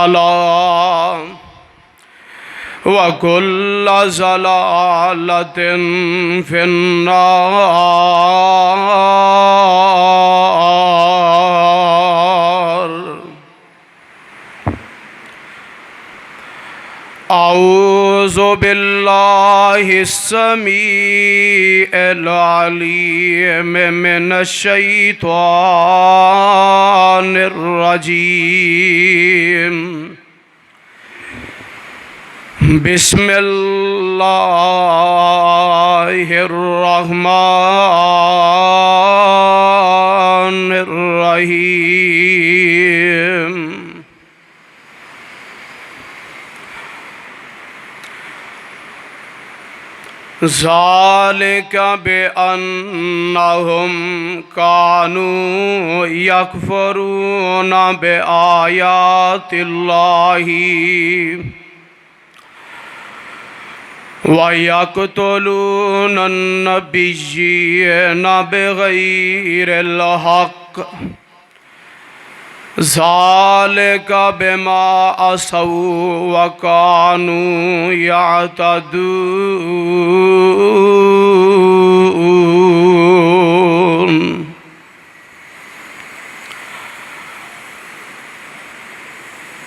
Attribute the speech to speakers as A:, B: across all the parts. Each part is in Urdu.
A: ضلالة وكل ضلالة في النار. أعوذ بالله السميع العليم من الشيطان الرجيم. بسم الله الرحمن الرحيم. ذلك بأنهم كانوا يكفرون بآيات الله ويقتلون النبيين بغير الحق. ذلك بما عصوا وكانوا يعتدون.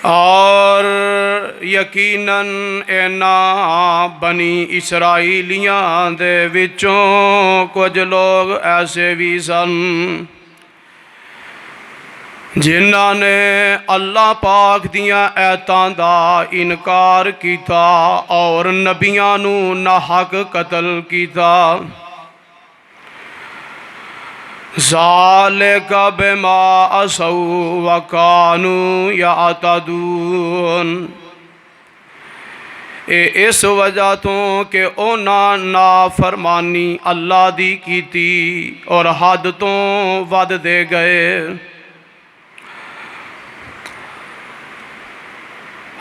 A: اور یقیناً اینا بنی اسرائیلیاں دے وچوں کچھ لوگ ایسے بھی سن جنہاں نے اللہ پاک دیاں ایتاں دا انکار کیتا اور نبیاں نو ناحق قتل کیتا. ذالک بما عصوا وکانوا یعتدون. اس وجہ تو کہ اونا نافرمانی اللہ دی کیتی اور حد تو ود دے گئے.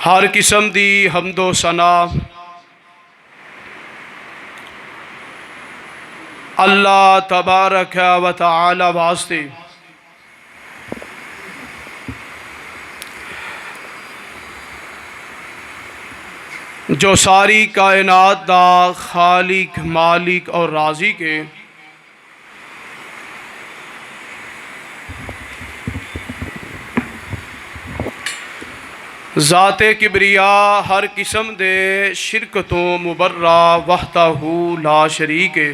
A: ہر قسم دی حمد و ثنا اللہ تبارک و تعالی واسطے. جو ساری کائنات دا خالق مالک اور رازق ہے. ذات کبریا ہر قسم دے شرک تو مبرہ وحدہ لا شریک ہے.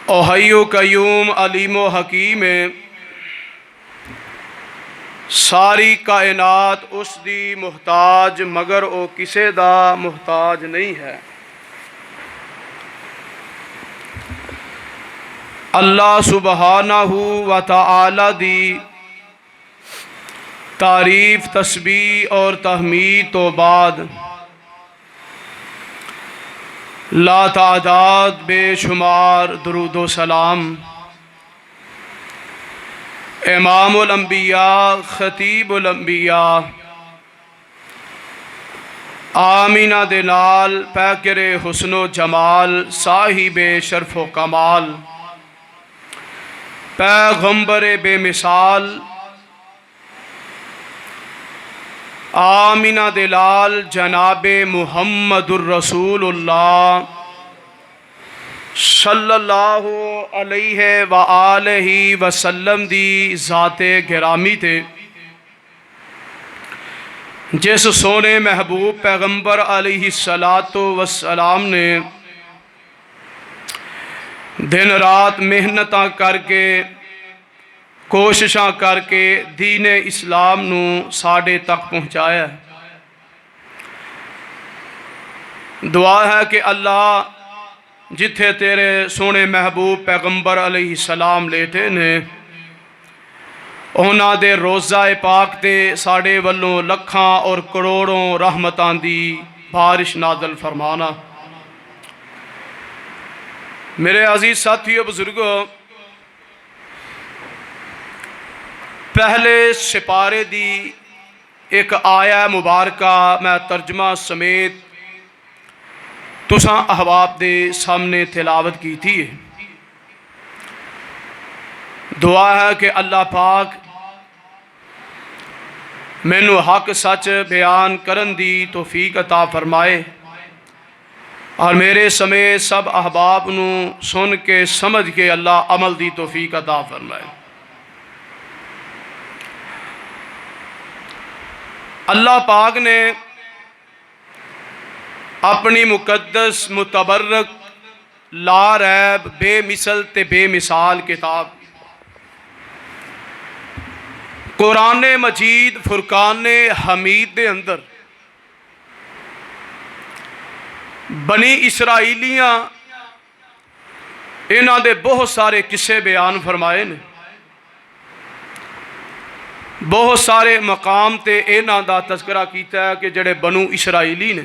A: او حی و قیوم علیم و حکیم ہے. ساری کائنات اس دی محتاج مگر او کسے دا محتاج نہیں ہے. اللہ سبحانہ و تعالی دی تعریف تسبیح اور تحمید تو بعد لا تعداد بے شمار درود و سلام امام الانبیاء خطیب الانبیاء آمینہ دے نال پیکر حسن و جمال صاحب شرف و کمال پیغمبر بے مثال آمینہ دلال جناب محمد الرسول اللہ صلی اللہ علیہ وآلہ وسلم دی ذات گرامی تے جس سونے محبوب پیغمبر علیہ السلام نے دن رات محنتاں کر کے کوششاں کر کے دین اسلام نو ساڑے تک پہنچایا ہے. دعا ہے کہ اللہ جتھے تیرے سونے محبوب پیغمبر علیہ السلام لیٹے نے اونا دے روزہ پاک تے ساڑے والوں لکھاں اور کروڑوں رحمتاں دی بارش نازل فرمانا. میرے عزیز ساتھیو بزرگوں، پہلے سپارے دی ایک آیہ مبارکہ میں ترجمہ سمیت تساں احباب دے سامنے تلاوت کی تھی. دعا ہے کہ اللہ پاک مینو حق سچ بیان کرن دی توفیق عطا فرمائے اور میرے سمیت سب احباب نو سن کے سمجھ کے اللہ عمل دی توفیق عطا فرمائے۔ اللہ پاک نے اپنی مقدس متبرک لا ریب بے مثل تے بے مثال کتاب قرآن مجید فرقان حمید دے اندر بنی اسرائیلیاں انہاں دے بہت سارے قصے بیان فرمائے نے، بہت سارے مقام تے انہاں دا تذکرہ کیتا ہے کہ جڑے بنو اسرائیلی نے۔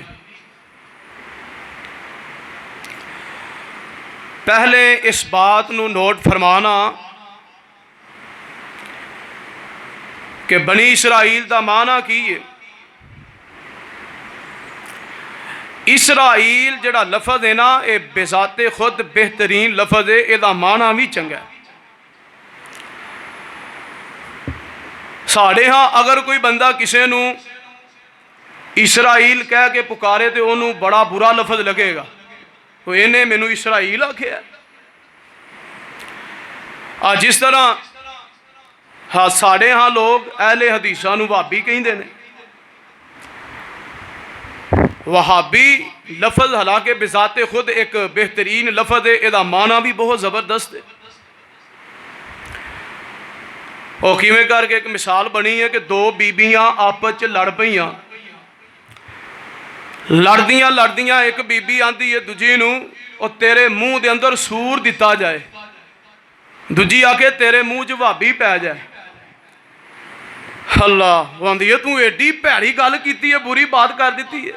A: پہلے اس بات نو نوٹ فرمانا کہ بنی اسرائیل دا معنی کی ہے۔ اسرائیل جڑا لفظ ہے نا، اے بذات خود بہترین لفظ ہے، اے دا معنی بھی چنگا ہے۔ ساڑھے ہاں اگر کوئی بندہ کسے نو اسرائیل کہہ کے پکارے تے انہوں بڑا برا لفظ لگے گا، تو انہیں مینو اسرائیل آکھے ہے۔ جس طرح ساڑھے ہاں لوگ اہل حدیثاں نو وہابی کہیں دے نے۔ وہابی لفظ حالانکہ بذات خود ایک بہترین لفظ ہے، ادا معنی بھی بہت زبردست ہے۔ اور کیویں کر کے ایک مثال بنی ہے کہ دو بیبیاں آپس لڑ پئیاں، لڑدیاں ایک بی بی آندی ہے دوجی نو اور تیرے منہ دے اندر سور دیتا جائے، دوجی آکے تیرے منہ جو وہابی پہ جائے۔ اللہ وہ آندی ہے تو ایڈی پیڑی گل کیتی ہے، بری بات کر دیتی ہے۔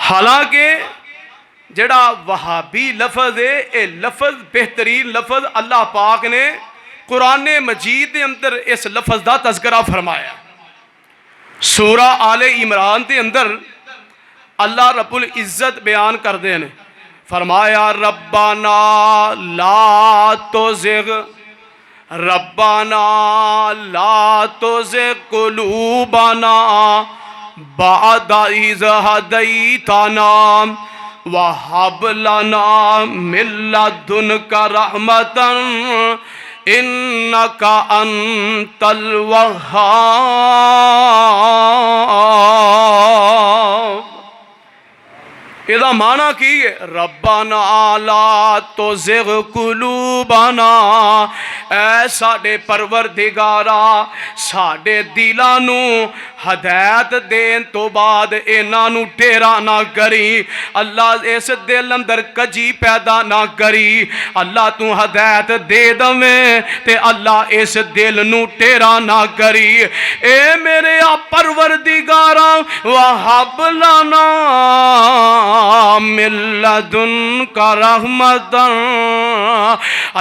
A: حالانکہ جڑا وہابی لفظ ہے، اے لفظ بہترین لفظ اللہ پاک نے قرآن مجید دے اندر اس لفظ دا تذکرہ فرمایا۔ سورہ آل عمران دے اندر اللہ رب العزت بیان کر دے نے، فرمایا ربنا لا تزغ ربنا لا تزغ قلوبنا بعد اذ ہدیتنا وہب لنا من لدنک رحمتا انک انت الوہاب۔ ادا معنی کی ہے ربنا لا تزغ قلوبنا، اے ساڑے پروردگارا ساڑے دلانو ہدایت دین تو بعد انانو ٹیرا نہ کری۔ اللہ اس دل اندر کجی پیدا نہ کری، اللہ تو ہدایت دے دویں تے اللہ اس دل نو ٹیرا نہ کری۔ اے میرے پروردگارا وہب لنا من لدنک رحمتا،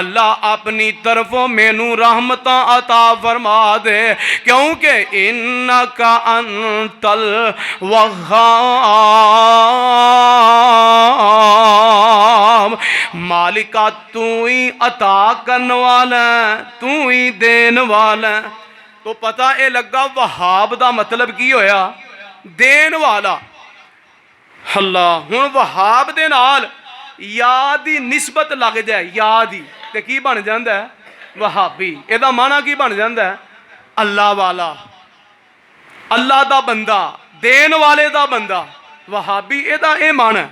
A: اللہ اپنی طرفوں مینو رحمتاں عطا فرما دے، کیونکہ انک انت الوہاب، مالکہ تو ہی عطا کرن والا تو ہی دین والا۔ تو پتہ اے لگا وہاب دا مطلب کی ہویا؟ دین والا۔ اللہ ہن وہاب دے نال یا دی نسبت لگ جائے، یا دی تے کی بن جاندا ہے؟ وہابی۔ ادا معنی کی بن جاندا ہے؟ اللہ والا، اللہ دا بندہ، دین والے دا بندہ۔ وہابی ادا اے معنی ہے۔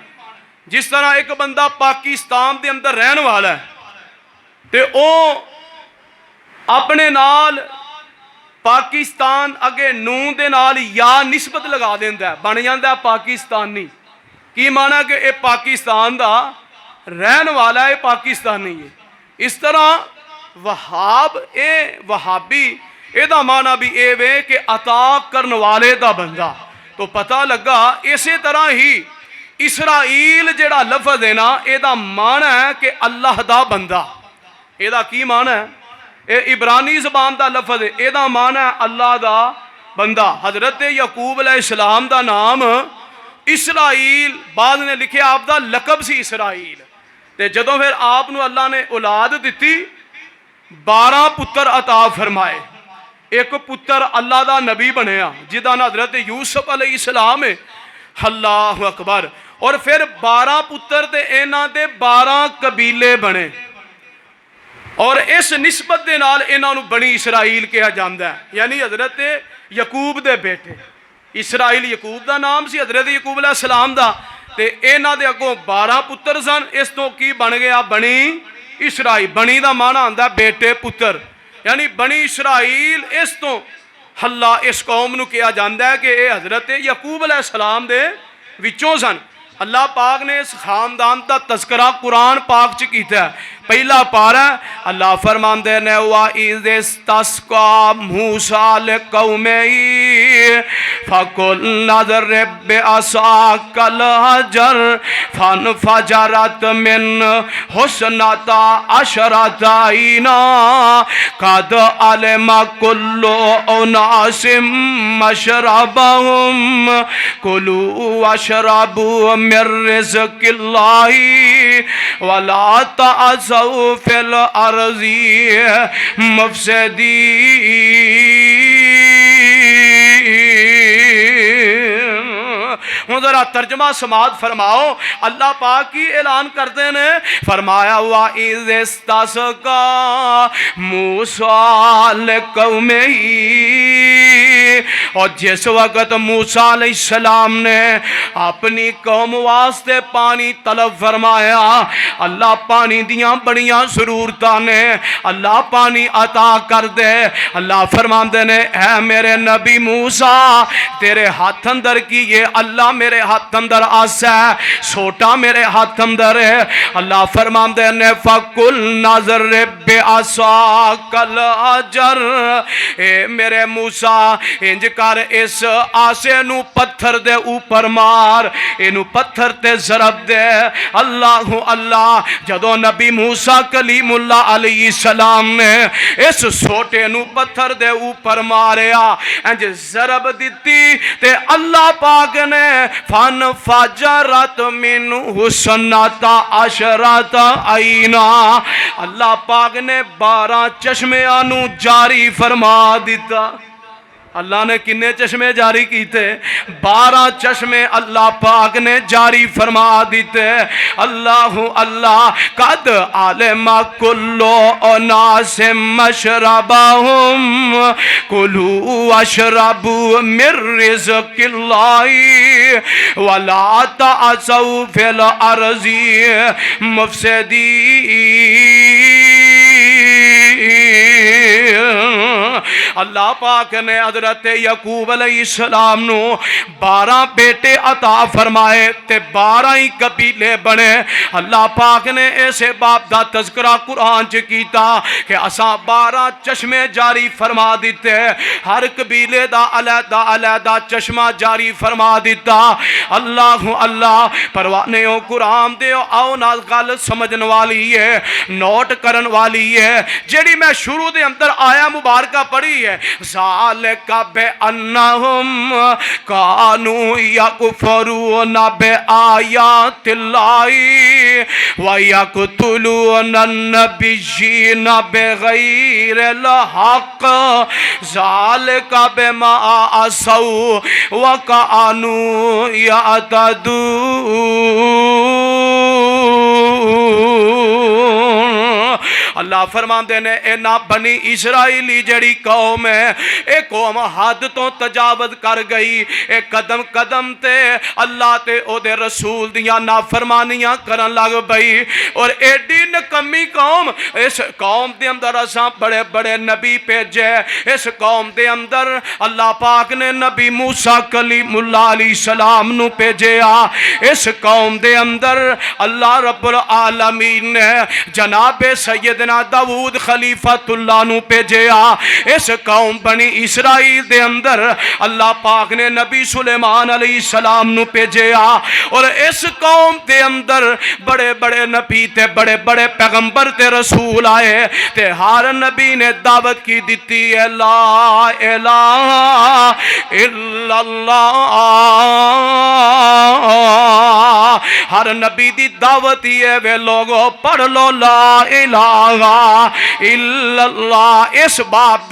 A: جس طرح ایک بندہ پاکستان دے اندر رہن والا ہے تے او اپنے نال پاکستان اگے نون دے نال یا نسبت لگا دیندا ہے، بن جاندا ہے پاکستانی۔ کی معنی کہ اے پاکستان دا رہن والا ہے، پاکستانی ہے۔ اس طرح وہاب اے وہابی اے دا معنی بھی اے وے کہ عطا کرن والے دا بندہ۔ تو پتہ لگا اسی طرح ہی اسرائیل جڑا لفظ ہے نا، اے دا معنی ہے کہ اللہ دا بندہ۔ اے دا کی معنی ہے؟ اے عبرانی زبان دا لفظ ہے، اے دا معنی ہے اللہ دا بندہ۔ حضرت یعقوب علیہ السلام دا نام اسرائیل، بعد نے لکھے آپ دا لقب سی اسرائیل۔ تے جدوں پھر آپ نو اللہ نے اولاد دیتی 12 ਪੁੱਤਰ عطا فرمائے. ایک پتر اللہ دا نبی بنیا جدا نا حضرت یوسف علیہ السلام ہے. اللہ اکبر. اور پھر 12 پتر تے اینا دے 12 قبیلے بنے اور اس نسبت دے نال انہاں نوں بنی اسرائیل کہا جاندا ہے. یعنی حضرت یعقوب دے بیٹے اسرائیل یعقوب دا نام سی حضرت یعقوب علیہ السلام دا تے انہاں دے اگوں 12 پتر سن. اس تو کی بن گیا بنی اسرائیل. بنی دا معنی ہوندا بیٹے پتر یعنی بنی اسرائیل. اس تو اللہ اس قوم نو کہا جاندا ہے کہ اے حضرت یعقوب علیہ السلام دے وچوں سن. اللہ پاک نے اس خاندان دا تذکرہ قرآن پاک چ کیتا ہے. پہلا پارہ اللہ فرماندے نے وَإِذِ اسْتَسْقَىٰ مُوسَىٰ لِقَوْمِهِ فَقُلْنَا اضْرِب بِّعَصَاكَ الْحَجَرَ فَانفَجَرَتْ مِنْهُ اثْنَتَا عَشْرَةَ عَيْنًا قَدْ عَلِمَ كُلُّ أُنَاسٍ مَّشْرَبَهُمْ كُلُوا وَاشْرَبُوا مِن رِّزْقِ اللَّهِ وَلَا تَعْثَوْا فِي الْأَرْضِ مُفْسِدِينَ. ذرا ترجمہ سماعت فرماؤ. اللہ پاک کی اعلان کرتے ہیں فرمایا وَإِذِ اسْتَسْقَىٰ مُوسَىٰ لِقَوْمِهِ. اور جس وقت موسیٰ علیہ السلام نے اپنی قوم واسطے پانی طلب فرمایا اللہ پانی دیاں بڑیاں ضرورتاں نے اللہ پانی عطا کر دے. اللہ فرماندے نے اے میرے نبی موسیٰ تیرے ہاتھ اندر کی یہ اللہ میرے ہاتھ اندر آسا ہے سوٹا میرے ہاتھ اندر ہے. اللہ فرماندے نے فَقُلْنَا اضْرِب بِّعَصَاكَ الْحَجَرَ. اے میرے موسیٰ انج کر اس آسے نو پتھر دے اوپر مار اینو پتھر تے ضرب دے. اللہ اللہ جدو نبی موسیٰ کلیم اللہ علیہ السلام نے اس سوٹے نو پتھر دے اوپر ماریا انج ضرب دیتی تے اللہ پاک نے فَانْفَجَرَتْ مِنْهُ اثْنَتَا عَشْرَةَ عَيْنًا. اللہ پاک نے 12 چشمیاں نو جاری فرما دیتا. اللہ نے کنے چشمے جاری کیتے 12 چشمے اللہ پاک نے جاری فرما دیتے. اللہ اللہ قد علم کل اناس مشربہم کلوا واشربوا من رزق اللہ ولا تعثوا فی الارض مفسدین. اللہ پاک نے حضرت یعقوب علیہ السلام نو 12 بیٹے عطا فرمائے تے 12 ہی قبیلے بنے. اللہ پاک نے ایسے باپ دا تذکرہ قرآن چ کیتا کہ اساں 12 چشمے جاری فرما دیتے ہر قبیلے دا علیحدہ علیحدہ چشمہ جاری فرما دیتا. اللہ اللہ پروانے قرآن دے آؤ نا گل سمجھن والی ہے نوٹ کرن والی ہے جیڑی میں شروع دے اندر آیا مبارکہ پڑھی ہے ذالک بأنہم کانوا یکفرون بآیات اللہ ویقتلون النبیین بغیر الحق ذالک بما عصوا وکانوا یعتدون. اللہ فرماندے نے اے نا بنی اسرائیلی جڑی قوم ہے اے قوم حد تو تجاوز کر گئی. اے قدم قدم تے اللہ تے او دے رسول دیاں نافرمانیاں کرن لگ پئی اور ایڈی نکمی قوم. اس قوم دے اندر اساں بڑے بڑے نبی بھیجے. اس قوم دے اندر اللہ پاک نے نبی موسیٰ کلیم اللہ علیہ السلام نو بھیجیا. اس قوم دے اندر اللہ رب العالمین نے جناب سیدنا داؤد خلیفۃ اللہ نو بھیجیا. اس قوم بنی اسرائیل دے اندر اللہ پاک نے نبی سلیمان علیہ السلام نو بھیجیا اور اس قوم دے اندر بڑے بڑے نبی تے بڑے بڑے پیغمبر تے رسول آئے تے ہر نبی نے دعوت کی دیتی ہے لا الہ الا اللہ ہر نبی دی دعوت ہی ہے وے لوگو پڑھ لو لا الہ الا اللہ، اس بات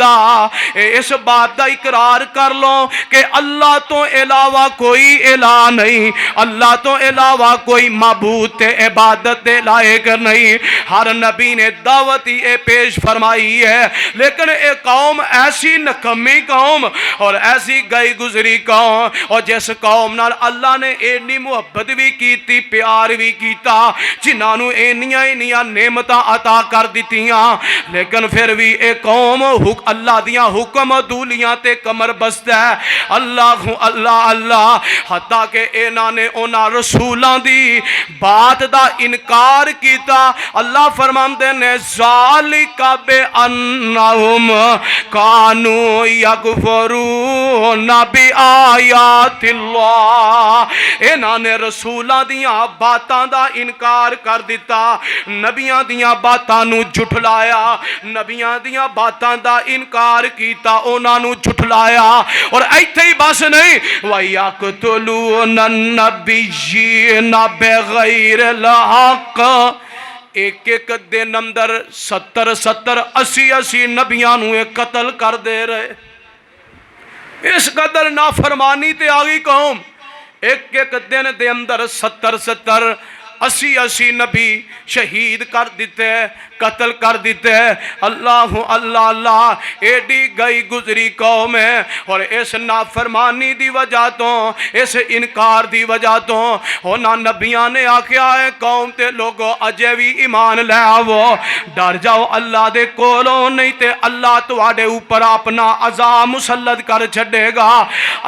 A: دا اقرار کر لو کہ اللہ تو علاوہ کوئی الہ نہیں، اللہ تو علاوہ کوئی معبود تے عبادت دے لائق نہیں۔ ہر نبی نے دعوت ہی پیش فرمائی ہے، لیکن ایک قوم ایسی نکمی قوم اور ایسی گئی گزری قوم، اور جس قوم نال اللہ نے اینی محبت بھی کیتی پیار بھی کیتا، جنہاں نو اینیاں نعمتاں عطا کر دتیاں، لیکن پھر بھی ایک قوم اللہ دیاں حکم دولیاں تے کمر بست ہے، اللہ اللہ اللہ، حتیٰ کہ انہاں نے انہاں رسولاں دی بات دا انکار کیتا۔ اللہ فرماندے نے ذالک بِأَنَّهُمْ كَانُوا يَكْفُرُونَ بِآيَاتِ اللَّهِ، انہاں نے رسولاں دیاں باتاں دا انکار کر دیتا، نبیاں دیاں باتاں نو جھٹلایا، نبیاں دیاں باتاں دا انکار کیتا، انہاں نو جھٹلایا، اور ایتھے ہی بس نہیں وَيَقْتُلُونَ النَّبِيِّينَ بِغَيْرِ الْحَقِّ، ایک دن اندر 70 80 نبیاں نو قتل کر دے رہے۔ اس قدر نافرمانی تے آگئی قوم، ایک دن دے اندر 70 80 نبی شہید کر دیتے، قتل کر دیتے۔ اللہ اللہ اللہ، ایڈی گئی گزری قوم ہے، اور اس نافرمانی دی وجہ تو، اس انکار دی وجہ تو انہاں نبیاں نے آکھیا ہے قوم تے لوگو اجے بھی ایمان لے آو، ڈر جاؤ اللہ دے کولوں، نہیں تے اللہ تواڈے اوپر اپنا عذاب مسلط کر چھڈے گا،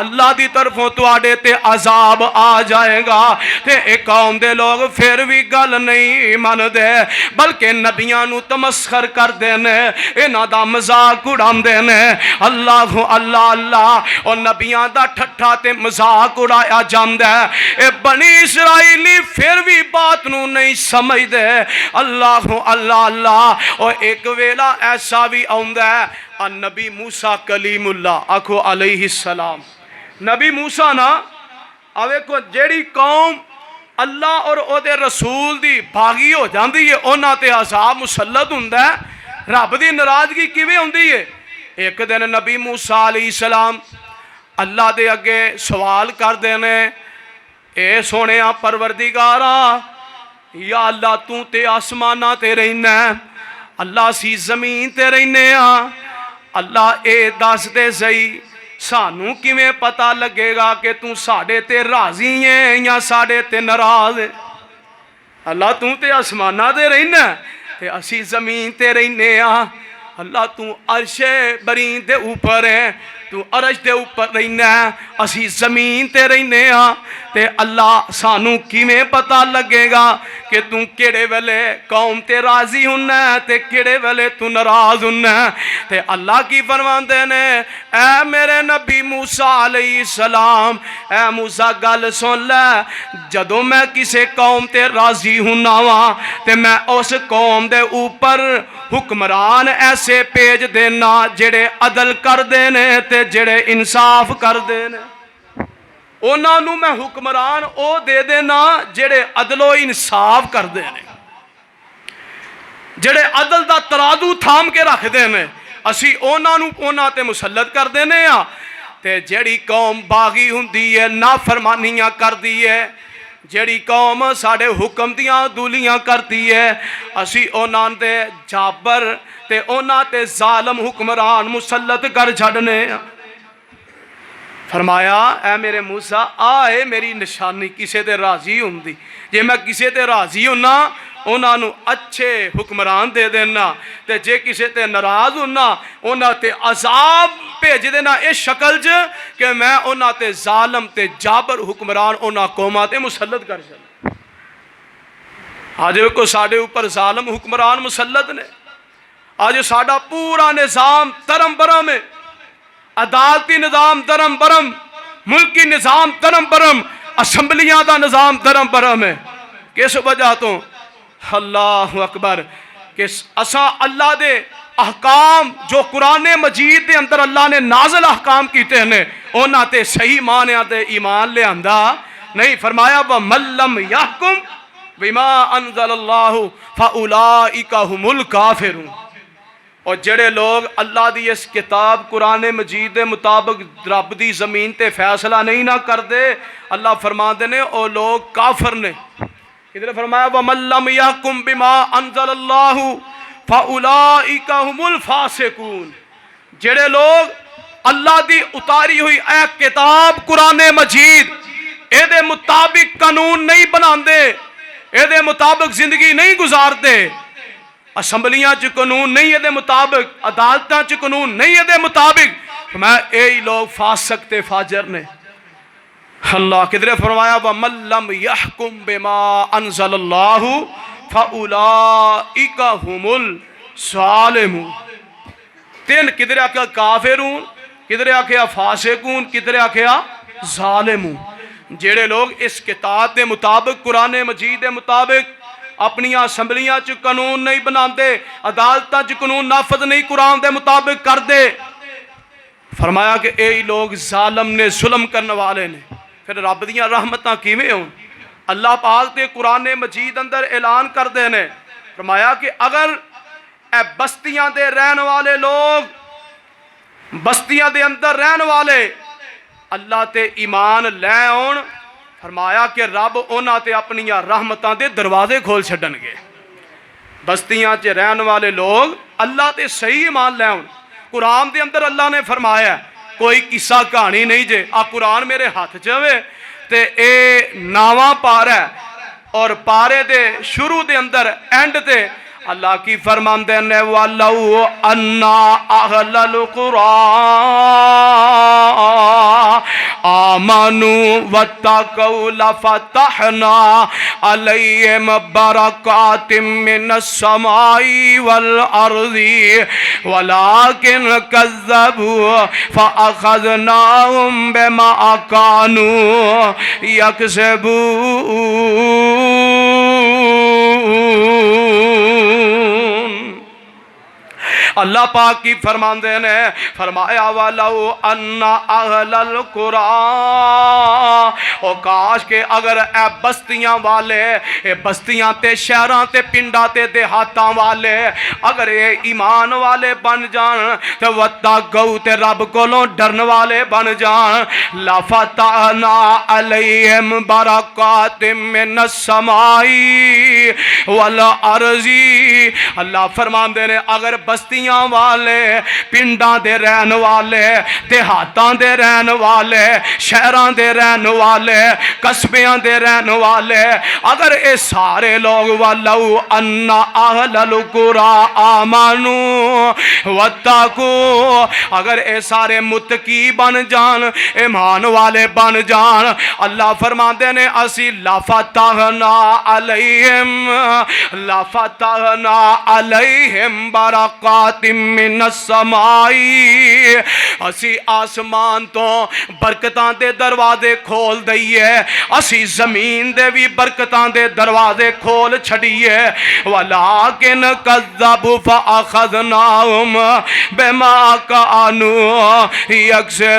A: اللہ دی طرفوں تواڈے تے عذاب آ جائے گا۔ تے ایک قوم دے لوگ پھر بھی گل نہیں من دے، بلکہ نبیاں نو تمسخر کر دینے، انہاں دا مذاق اڑان دینے۔ اللہ اللہ اللہ، اور نبیاں دا ٹھٹھا تے مذاق اڑایا جاندہ ہے، اے بنی اسرائیلی پھر بھی بات نو نہیں سمجھ دے۔ اللہ اللہ اللہ، اور ایک ویلا ایسا بھی آندہ ہے، نبی موسیٰ کلیم اللہ آکھو علیہ السلام، نبی موسیٰ نا اوے کو جیڑی قوم اللہ اور او دے رسول دی بھاگی ہو جاندی ہے، اونا تے عذاب مسلط ہوندہ ہے، رب دی ناراضگی کیویں ہوندی ہے۔ ایک دن نبی موسیٰ علیہ السلام اللہ دے اگے سوال کر دینے، اے سونیا پروردگارا، یا اللہ تو تے آسمانہ تے رہنا ہے، اللہ سی زمین تے رہنے ہاں، اللہ اے دس دے صحیح سانوں کیویں پتہ لگے گا کہ تو ساڑے تے راضی ہیں یا ساڑے تے ناراض ہیں؟ اللہ تو تے آسمانہ دے رہنا ہے تے اسی زمین تے رہنے ہاں، اللہ تو عرش برین دے اوپر ہے، تو عرش دے اوپر رہنا ہے، اسی زمین تے رہنے ہاں، تے اللہ سانوں کیویں پتہ لگے گا کہ تو کیڑے ویلے قوم تے راضی ہونا ہے تے کیڑے ویلے تو ناراض ہونا ہے؟ تے اللہ کی فرماندے نے، اے میرے نبی موسیٰ علیہ السلام، اے موسیٰ گل سن لے، جدوں میں کسے قوم تے راضی ہونا ہاں تے میں اس قوم دے اوپر حکمران ایسے پیج دینا جڑے عدل کر دینے تے جڑے انصاف کر دینے، انہاں نو میں حکمران او دے دینا جڑے عدل و انصاف کر دینے، جڑے عدل دا ترازو تھام کے رکھ دینے، اسی انہاں تے مسلط کر دینے ہاں۔ تے جڑی قوم باغی ہوندی ہے، نافرمانیاں کر دی ہے، جڑی قوم ساڑے حکم دیاں دولیاں کرتی ہے، اسی انہاں تے جابر تے انہاں تے ظالم حکمران مسلط کر چھڑنے۔ فرمایا اے میرے موسیٰ آئے میری نشانی کسے تے راضی ہوندی، جے میں کسے تے راضی ہونا انہاں نو اچھے حکمران دے دینا، تے جے کسے تے ناراض ہونا انہاں تے عذاب بھیج دینا اس شکل جے کہ میں انہاں تے ظالم تے جابر حکمران انہاں قوماں تے مسلط کر چلا۔ آج کو ساڑے اوپر ظالم حکمران مسلط نے، آج ساڑا پورا نظام ترم برم ہے، عدالتی نظام ترم برم، ملکی نظام ترم برم، اسمبلیاں دا نظام ترم برم ہے۔ کس وجہ تو؟ اللہ اکبر، کہ اساں اللہ دے احکام جو قرآن مجید دے اندر اللہ نے نازل احکام کیتے ہیں انہاں تے صحیح معنیاں تے ایمان لے آندا، نہیں، فرمایا وَمَن لَّمْ يَحْكُمْ بِمَا أَنزَلَ اللَّهُ فَأُولَٰئِكَ هُمُ الْكَافِرُونَ۔ اور جڑے لوگ اللہ دی اس کتاب قرآن مجید دے مطابق رب دی زمین تے فیصلہ نہیں نہ کر دے، اللہ فرما دے نے او لوگ کافر نے۔ ادھر فرمایا وَمَن لَّمْ يَحْكُمْ بِمَا أَنزَلَ اللَّهُ فَأُولَٰئِكَ هُمُ الْفَاسِقُونَ۔ جڑے لوگ اللہ دی اتاری ہوئی اے کتاب قرآن مجید اے دے مطابق قانون نہیں بناندے، اے دے مطابق زندگی نہیں گزارتے، اسمبلیاں چ قانون نہیں ہے دے مطابق، عدالتاں چ قانون نہیں ہے دے مطابق، میں اے لوگ فاسق تے فاجر نے۔ اللہ کدھر فرمایا وَمَن لَّمْ يَحْكُمْ بِمَا أَنزَلَ اللَّهُ فَأُولَٰئِكَ هُمُ الظَّالِمُونَ۔ تین کدھر آکھیا کافرون، کدھر آکھیا فاسقون، کدھر آکھیا ظالمون۔ جڑے لوگ اس کتاب دے مطابق قرآن مجید دے مطابق اپنی اسمبلیاں چ قانون نہیں بناندے، عدالتاں چ قانون نافذ نہیں قرآن دے مطابق کر دے، فرمایا کہ اے لوگ ظالم نے، ظلم کرنے والے نے۔ پھر رب دیاں رحمتاں کیویں ہون؟ اللہ پاک تے قرآن مجید اندر اعلان کر دے نے، فرمایا کہ اگر اے بستیاں دے رہن والے لوگ، بستیاں دے اندر رہن والے اللہ تے ایمان لے آن، فرمایا کہ رب اونا تے اپنی رحمتاں دے دروازے کھول چھڈن گے۔ بستیاں چ رہن والے لوگ اللہ تے صحیح ایمان لے آن۔ قرآن دے اندر اللہ نے فرمایا کوئی قصہ کہانی نہیں جے، آ قرآن میرے ہاتھ چوے تے اے ناواں پارا ہے، اور پارے دے شروع دے اندر اینڈ تے اللہ کی فرماندے نے وَلَوْ أَنَّا أَهْلَ الْقُرَىٰ آمَنُوا وَاتَّقَوْا لَفَتَحْنَا عَلَيْهِمْ بَرَكَاتٍ مِّنَ السَّمَاءِ وَالْأَرْضِ وَلَٰكِنْ كَذَّبُوا فَأَخَذْنَاهُمْ بِمَا كَانُوا يَكْسِبُونَ۔ اللہ پاک کی فرماندے نے فرمایا وَلَوْ أَنَّ أَهْلَ الْقُرَىٰ، او کاش کہ اگر اے بستیاں والے، اے بستیاں تے شہراں تے پنڈاں تے دیہاتاں والے اگر اے ایمان والے بن جان تے وَاتَّقَوْا تے رب کولوں ڈرن والے بن جان، لَفَتَحْنَا عَلَيْهِمْ بَرَكَاتٍ مِّنَ السَّمَاءِ وَالْأَرْضِ۔ اللہ فرماندے نے اگر بستیاں والے، پنڈاں دے رہن والے، دیہاتاں دے رہن والے، شہراں دے رہن والے، قصبیاں دے رہن والے، اگر اے سارے لوگ وَلَوْ أَنَّ أَهْلَ الْقُرَىٰ آمَنُوا وَاتَّقُوا، اگر اے سارے متقی بن جان، ایمان والے بن جان، اللہ فرماندے نے اسی لَفَتَحْنَا عَلَيْهِمْ بَرَكَاتٍ مِّنَ السَّمَاءِ، اسی آسمان تو برکتاں دے دروازے کھول دئیے، اسی زمین دے بھی برکتاں دے دروازے کھول چھڑیے، وَلَٰكِنْ كَذَّبُوا فَأَخَذْنَاهُمْ بِمَا كَانُوا يَكْسِبُونَ۔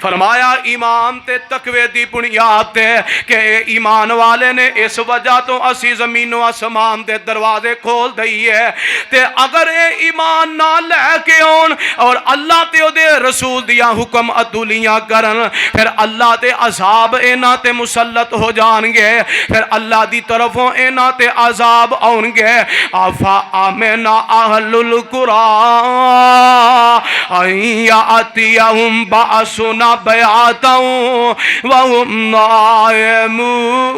A: فرمایا ایمان تے تقوی دی بنیاد تے کہ ایمان والے نے اس وجہ تو اسی زمین و آسمان دے دروازے کھول دئیے، تے اگر اے ایمان نہ لے کے ہون اور اللہ تے او دے رسول دیا حکم عدولیاں کرن، پھر اللہ دے عذاب اینا تے مسلط ہو جان گے، پھر اللہ دی طرفوں اینا تے عذاب آن گے۔ آفا آمنا اہل القرآن ان یاتیہم باسنا بیاتا وہم نائمون۔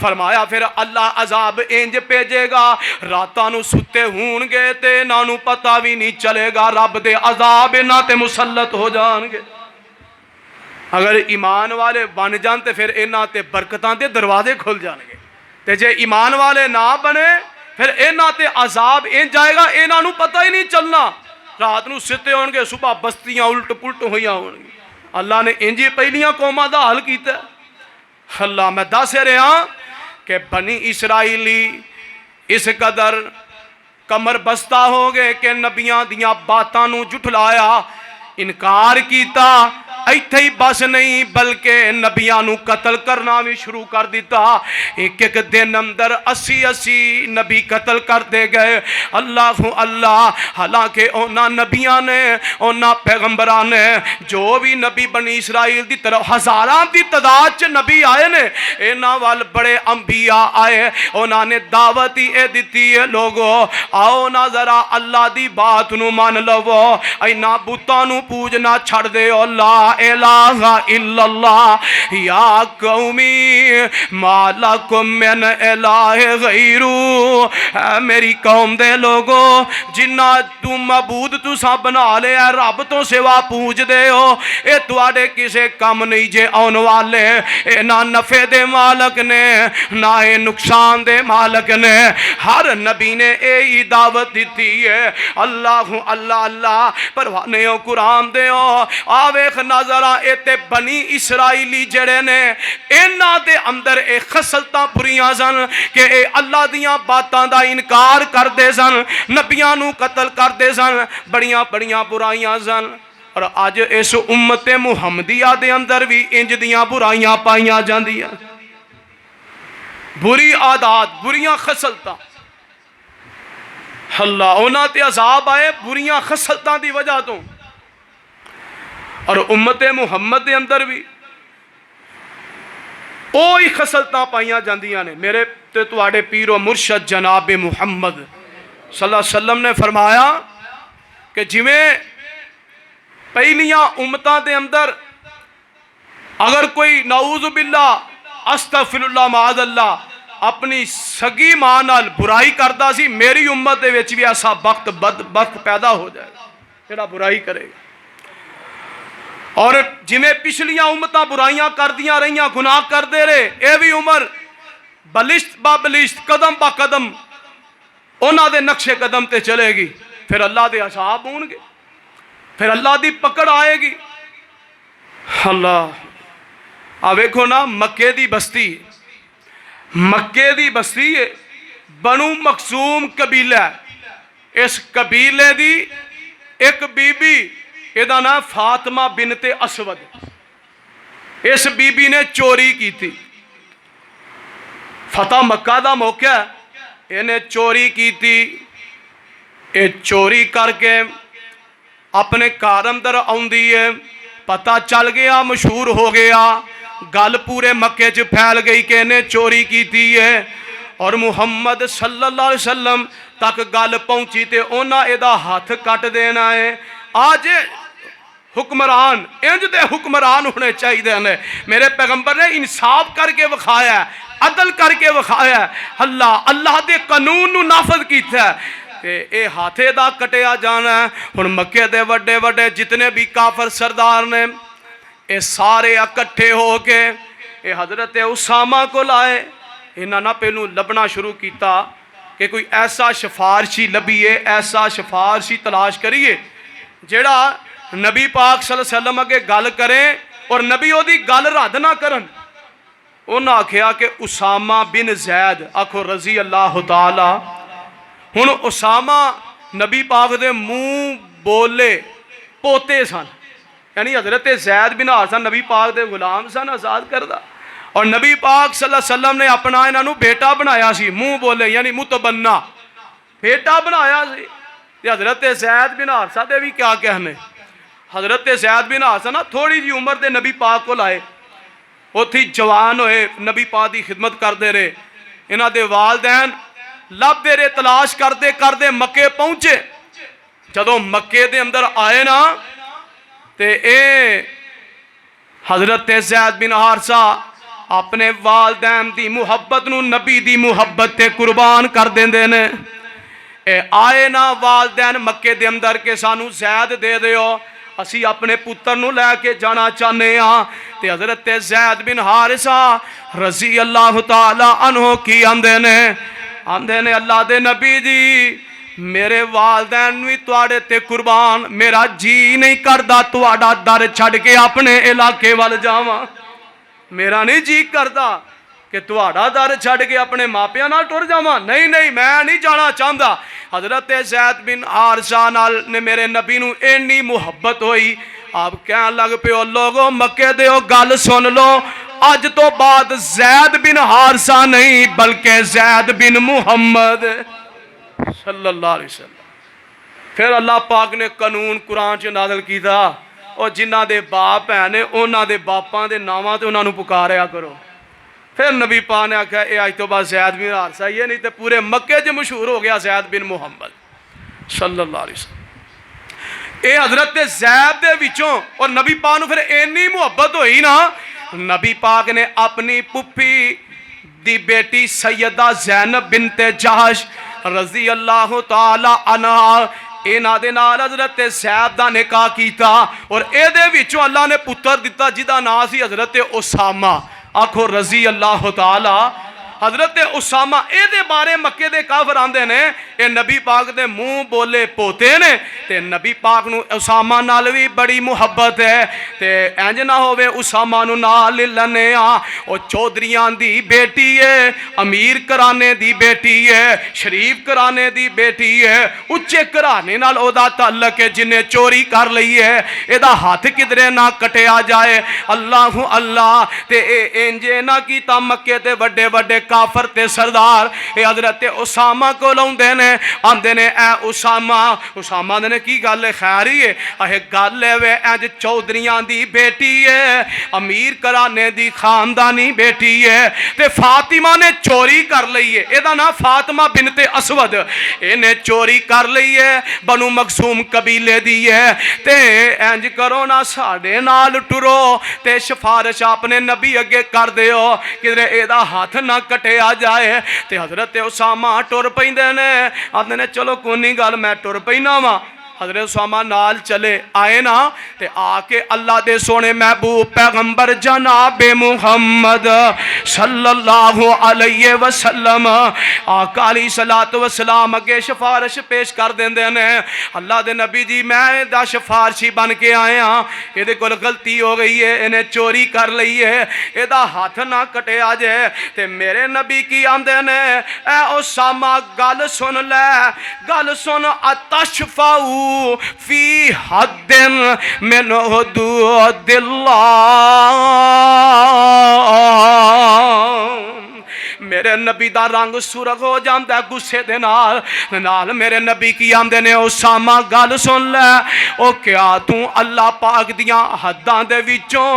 A: فرمایا پھر اللہ عذاب انج بھیجے گا، راتاں نو ستے ہون گے تے انہاں نو پتہ بھی نہیں چلے گا، رب دے عذاب انہاں تے مسلط ہو جان گے۔ اگر ایمان والے بن جان تے پھر انہاں تے برکتاں دے دروازے کھل جان گے، تے جے ایمان والے نہ بنے پھر انہاں تے عذاب انج جائے گا، انہاں نو پتہ ہی نہیں چلنا، رات نو ستے ہون گے، صبح بستیاں الٹ پلٹ ہوئیاں ہون گی۔ اللہ نے انجی پہلیاں قوماں دا حل کیتا ہے۔ اللہ میں دس رہا کہ بنی اسرائیلی اس قدر کمر بستہ ہو گئے کہ نبیاں دیاں باتاں نو جھٹلایا، انکار کیتا، ایتھے ہی بس نہیں بلکہ نبیاں نو قتل کرنا بھی شروع کر دیتا۔ ایک ایک دن اندر 80 نبی قتل کر دے گئے۔ اللہ اللہ، حالانکہ اونا نبیاں نے، اونا پیغمبران نے، جو بھی نبی بنی اسرائیل دی طرف ہزاراں دی تعداد چ نبی آئے نے، اینا وال بڑے انبیاء آئے، اونا نے دعوت ہی دیتی ہے لوگو آؤ نا ذرا اللہ دی بات نو مان لو، اینا بتاں نو پوجنا چھڑ دے، لا الہ الا اللہ یا قومی ما لکم من الہ غیرو، میری قوم دے لوگو جنہ تو معبود تو سا بنا لے رب تو سوا پوج دے ہو، اے تواڈے کسے کم نہیں جے آن والے، اے نہ نفع دے مالک نے نہ اے نقصان دے مالک نے، ہر نبی نے اے ہی دعوت دیتی ہے۔ اللہ اللہ اللہ، پروانے ہو قرآن دے ہو آویخ نظرہ ایتے بنی اسرائیلی جڑے نے اینا دے اندر اے خسلتاں پریاں سن کہ اے اللہ دیاں باتاں دا انکار کر دے سن، نبیاں نو قتل کر دے سن، بڑیاں بڑیاں برائیاں سن۔ اور آج اس امت محمدیہ دے اندر بھی انج دیاں برائیاں پائیاں جاندیاں، بری عادات، بریاں خسلتاں۔ اللہ اونا تے عذاب آئے بریاں خسلتاں دی وجہ تو، اور امت محمد دے اندر بھی اوہی خسلتاں پائیاں جاندیاں نے۔ میرے تے تواڈے پیر و مرشد جناب محمد صلی اللہ علیہ وسلم نے فرمایا کہ جویں پہلیاں امتاں دے اندر اگر کوئی نعوذ باللہ استغفر اللہ معاذ اللہ اپنی سگی ماں نال برائی کردا سی، میری امت دے وچ بھی ایسا وقت پیدا ہو جائے گا جڑا برائی کرے گا۔ اور جویں پچھلیاں امتاں برائیاں کردیاں رہیاں، گناہ کردے رہے، اے بھی عمر بلشت با بلشت، قدم با قدم انہاں دے نقش قدم تے چلے گی، پھر اللہ دے عذاب ہون گے، پھر اللہ دی پکڑ آئے گی۔ اللہ ویکھو نا، مکے دی بستی، مکے دی بستی ہے، بنو مخزوم قبیلہ ہے، اس قبیلے دی ایک بی بی، ایدہ نا فاطمہ بنت اسود، اس بی بی نے چوری کی تھی، فتح مکہ دا موقع ہے، انہیں چوری کی تھی، اے چوری کر کے اپنے کارم در آؤندی ہے، پتہ چل گیا، مشہور ہو گیا، گل پورے مکے چ پھیل گئی کہ انہیں چوری کی تھی ہے، اور محمد صلی اللہ علیہ وسلم تک گل پہنچی تے اونا ایدہ ہاتھ کٹ دینا ہے۔ آج حکمران انج دے حکمران ہونے چاہیے دے، میرے پیغمبر نے انصاف کر کے وکھایا ہے، عدل کر کے وکھایا ہے، اللہ دے قانون نو نافذ کیتا ہے کہ اے ہاتھے دا کٹیا جانا ہے۔ ہن مکے دے وڈے وڈے جتنے بھی کافر سردار نے، اے سارے اکٹھے ہو کے اے حضرت اسامہ کو لائے، انہاں نہ پہلو لبنا شروع کیتا کہ کوئی ایسا شفارشی لبیے، ایسا شفارشی تلاش کریے جیڑا نبی پاک صلی اللہ علیہ وسلم اگے گل کریں اور نبی او دی گل رد نہ کرن۔ انہاں آکھیا کہ اسامہ بن زید، آکھو رضی اللہ تعالی۔ ہن اسامہ نبی پاک دے منہ بولے پوتے سن، یعنی حضرت زید بن حارثہ نبی پاک دے غلام سن آزاد کردہ، اور نبی پاک صلی اللہ علیہ وسلم نے اپنا انہاں نو بیٹا بنایا سی، منہ بولے یعنی متبنہ بیٹا بنایا سی۔ حضرت زید بن حارثہ دے بھی کیا کہنے، حضرت زید بن حارثہ نا تھوڑی جی عمر دے نبی پاک کو لائے، وہ تھی جوان ہوئے، نبی پاک دی خدمت کر دے رہے، انہاں دے والدین لب دے رہے، تلاش کر دے مکے پہنچے۔ جدوں مکے دے اندر آئے نا تے اے حضرت زید بن حارثہ اپنے والدین دی محبت نو نبی دی محبت تے قربان کر دیندے نے۔ اے آئے نا والدین مکے دے اندر کے سانو زید دے دیو، اسی اپنے پتر نو لے کے جانا چاہنے ہاں، تے حضرت زید بن حارثہ رضی اللہ تعالی عنہ کی آندے نے اللہ دے نبی جی میرے والدین نوی تواڈے تے قربان، میرا جی نہیں کردہ تواڈا در چھڑ کے اپنے علاقے وال جاواں، میرا نہیں جی کردہ کہ تہاڈا در چھڈ کے اپنے ماپیاں نال ٹر جاواں؟ نہیں نہیں، میں نہیں جانا چاہتا۔ حضرت زید بن حارثہ نال نے میرے نبی نو اینی محبت ہوئی، آپ کہن لگ پیو لوگو مکے دیو گل سن لو، اج تو بعد زید بن حارثہ نہیں بلکہ زید بن محمد صلی اللہ علیہ وسلم۔ پھر اللہ پاک نے قانون قرآن چ نازل کیتا، اور جنہ دے باپ ہیں نے انہاں دے باپاں دے ناماں تے انہاں نو پکاریا کرو۔ پھر نبی پاک نے آکھا اے اج تو بعد زید بن حارثہ یہ نہیں تے پورے مکے چ مشہور ہو گیا زید بن محمد صلی اللہ علیہ وسلم۔ اے حضرت زید دے وچوں، اور نبی پاک نو پھر اینی محبت ہوئی نا، نبی پاک نے اپنی پھپھی دی بیٹی سیدہ زینب بنت جہش رضی اللہ تعالی عنہا اینا دے نال حضرت زید دا نکاح کیتا، اور اے دے وچوں اللہ نے پتر دیتا جدا نام سی حضرت اسامہ۔ آکھو رضی اللہ تعالی۔ حضرت اسامہ اے دے بارے مکے دے کافر آندے نے اے نبی پاک دے منہ بولے پوتے نے، تے نبی پاک نو اسامہ نال بھی بڑی محبت ہے، تے انج نہ ہوے اسامہ نو نال لنے او چودھریاں دی بیٹی ہے، امیر کرانے دی بیٹی ہے، شریف کرانے دی بیٹی ہے، اچے کرانے نال او دا تعلق ہے، جنہیں چوری کر لئی ہے اے دا ہاتھ کدرے نہ کٹیا جائے۔ اللہ اللہ، تے اے انجے نہ کیتا مکے تے وڈے وڈے کافر تے سردار اے حضرت اسامہ کو لاؤندے نے، آندے نے اے اسامہ نے کی گل ہے؟ خیری ہے؟ اے گل ہے وے انج چودھریاں دی بیٹی ہے، امیر کرانے دی خاندانی بیٹی ہے، تے فاطمہ نے چوری کر لئی ہے، اے دا نام فاطمہ بنت اسود، اے نے چوری کر لئی ہے، بنو مخزوم قبیلے دی ہے، تے انج کرو نا ساڈے نال ٹرو تے سفارش اپنے نبی اگے کر دیو کدھر اے دا ہاتھ نہ کٹے آ جائے۔ تے حضرت اسامہ ٹر پیندے نے، آندے نے چلو کوئی نہیں گل میں ٹر پینا وا۔ حضرت اسامہ نال چلے آئے نا، تے آ کے اللہ دے سونے محبوب پیغمبر جناب محمد صلی اللہ علیہ وسلم آقا علیہ الصلوۃ والسلام اگے سفارش پیش کر دیندے نے، اللہ دے نبی جی میں دا سفارشی بن کے آئے ہاں، اے دے کول غلطی ہو گئی ہے، انہیں چوری کر لئی ہے، اے دا ہاتھ نہ کٹے آ جائے۔ تے میرے نبی کی آندے نے اے اسامہ گل سن لے، گل سن، اتشفعو فی حد من حدود اللہ، میرے نبی دا رنگ سرخ ہو جاندہ ہے غصے دے نال میرے نبی کی آمدے نے اسامہ گل سن لے، او کیا تو اللہ پاک دیاں حداں دے وچوں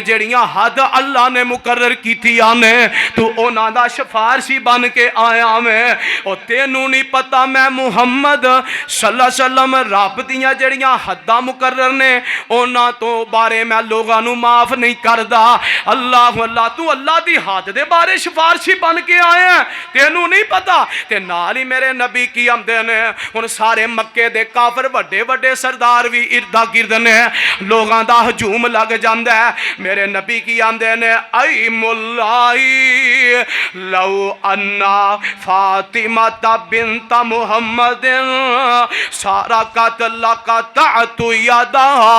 A: جڑیاں حد اللہ نے مقرر کی تھی آنے تو اونا دا سفارشی بن کے آیا میں، او تینوں نہیں پتا میں محمد صلی اللہ علیہ وسلم رب دیاں جڑیاں حداں مقرر نے اونا تو بارے میں لوگاں نو معاف نہیں کردا۔ اللہ اللہ، تو اللہ دی حد دے بارے سفارشی بن کے آئے ہیں، تینوں نہیں پتا؟ تے نال ہی میرے نبی کی آمدے نے ہن سارے مکے دے کافر وڈے وڈے سردار بھی اردا گرد نے، لوگاں دا ہجوم لگ جاندا ہے۔ میرے نبی کی آمدے نے ایم اللہ لو انا فاطمہ بنت محمد سارقت لقطعت یدہا،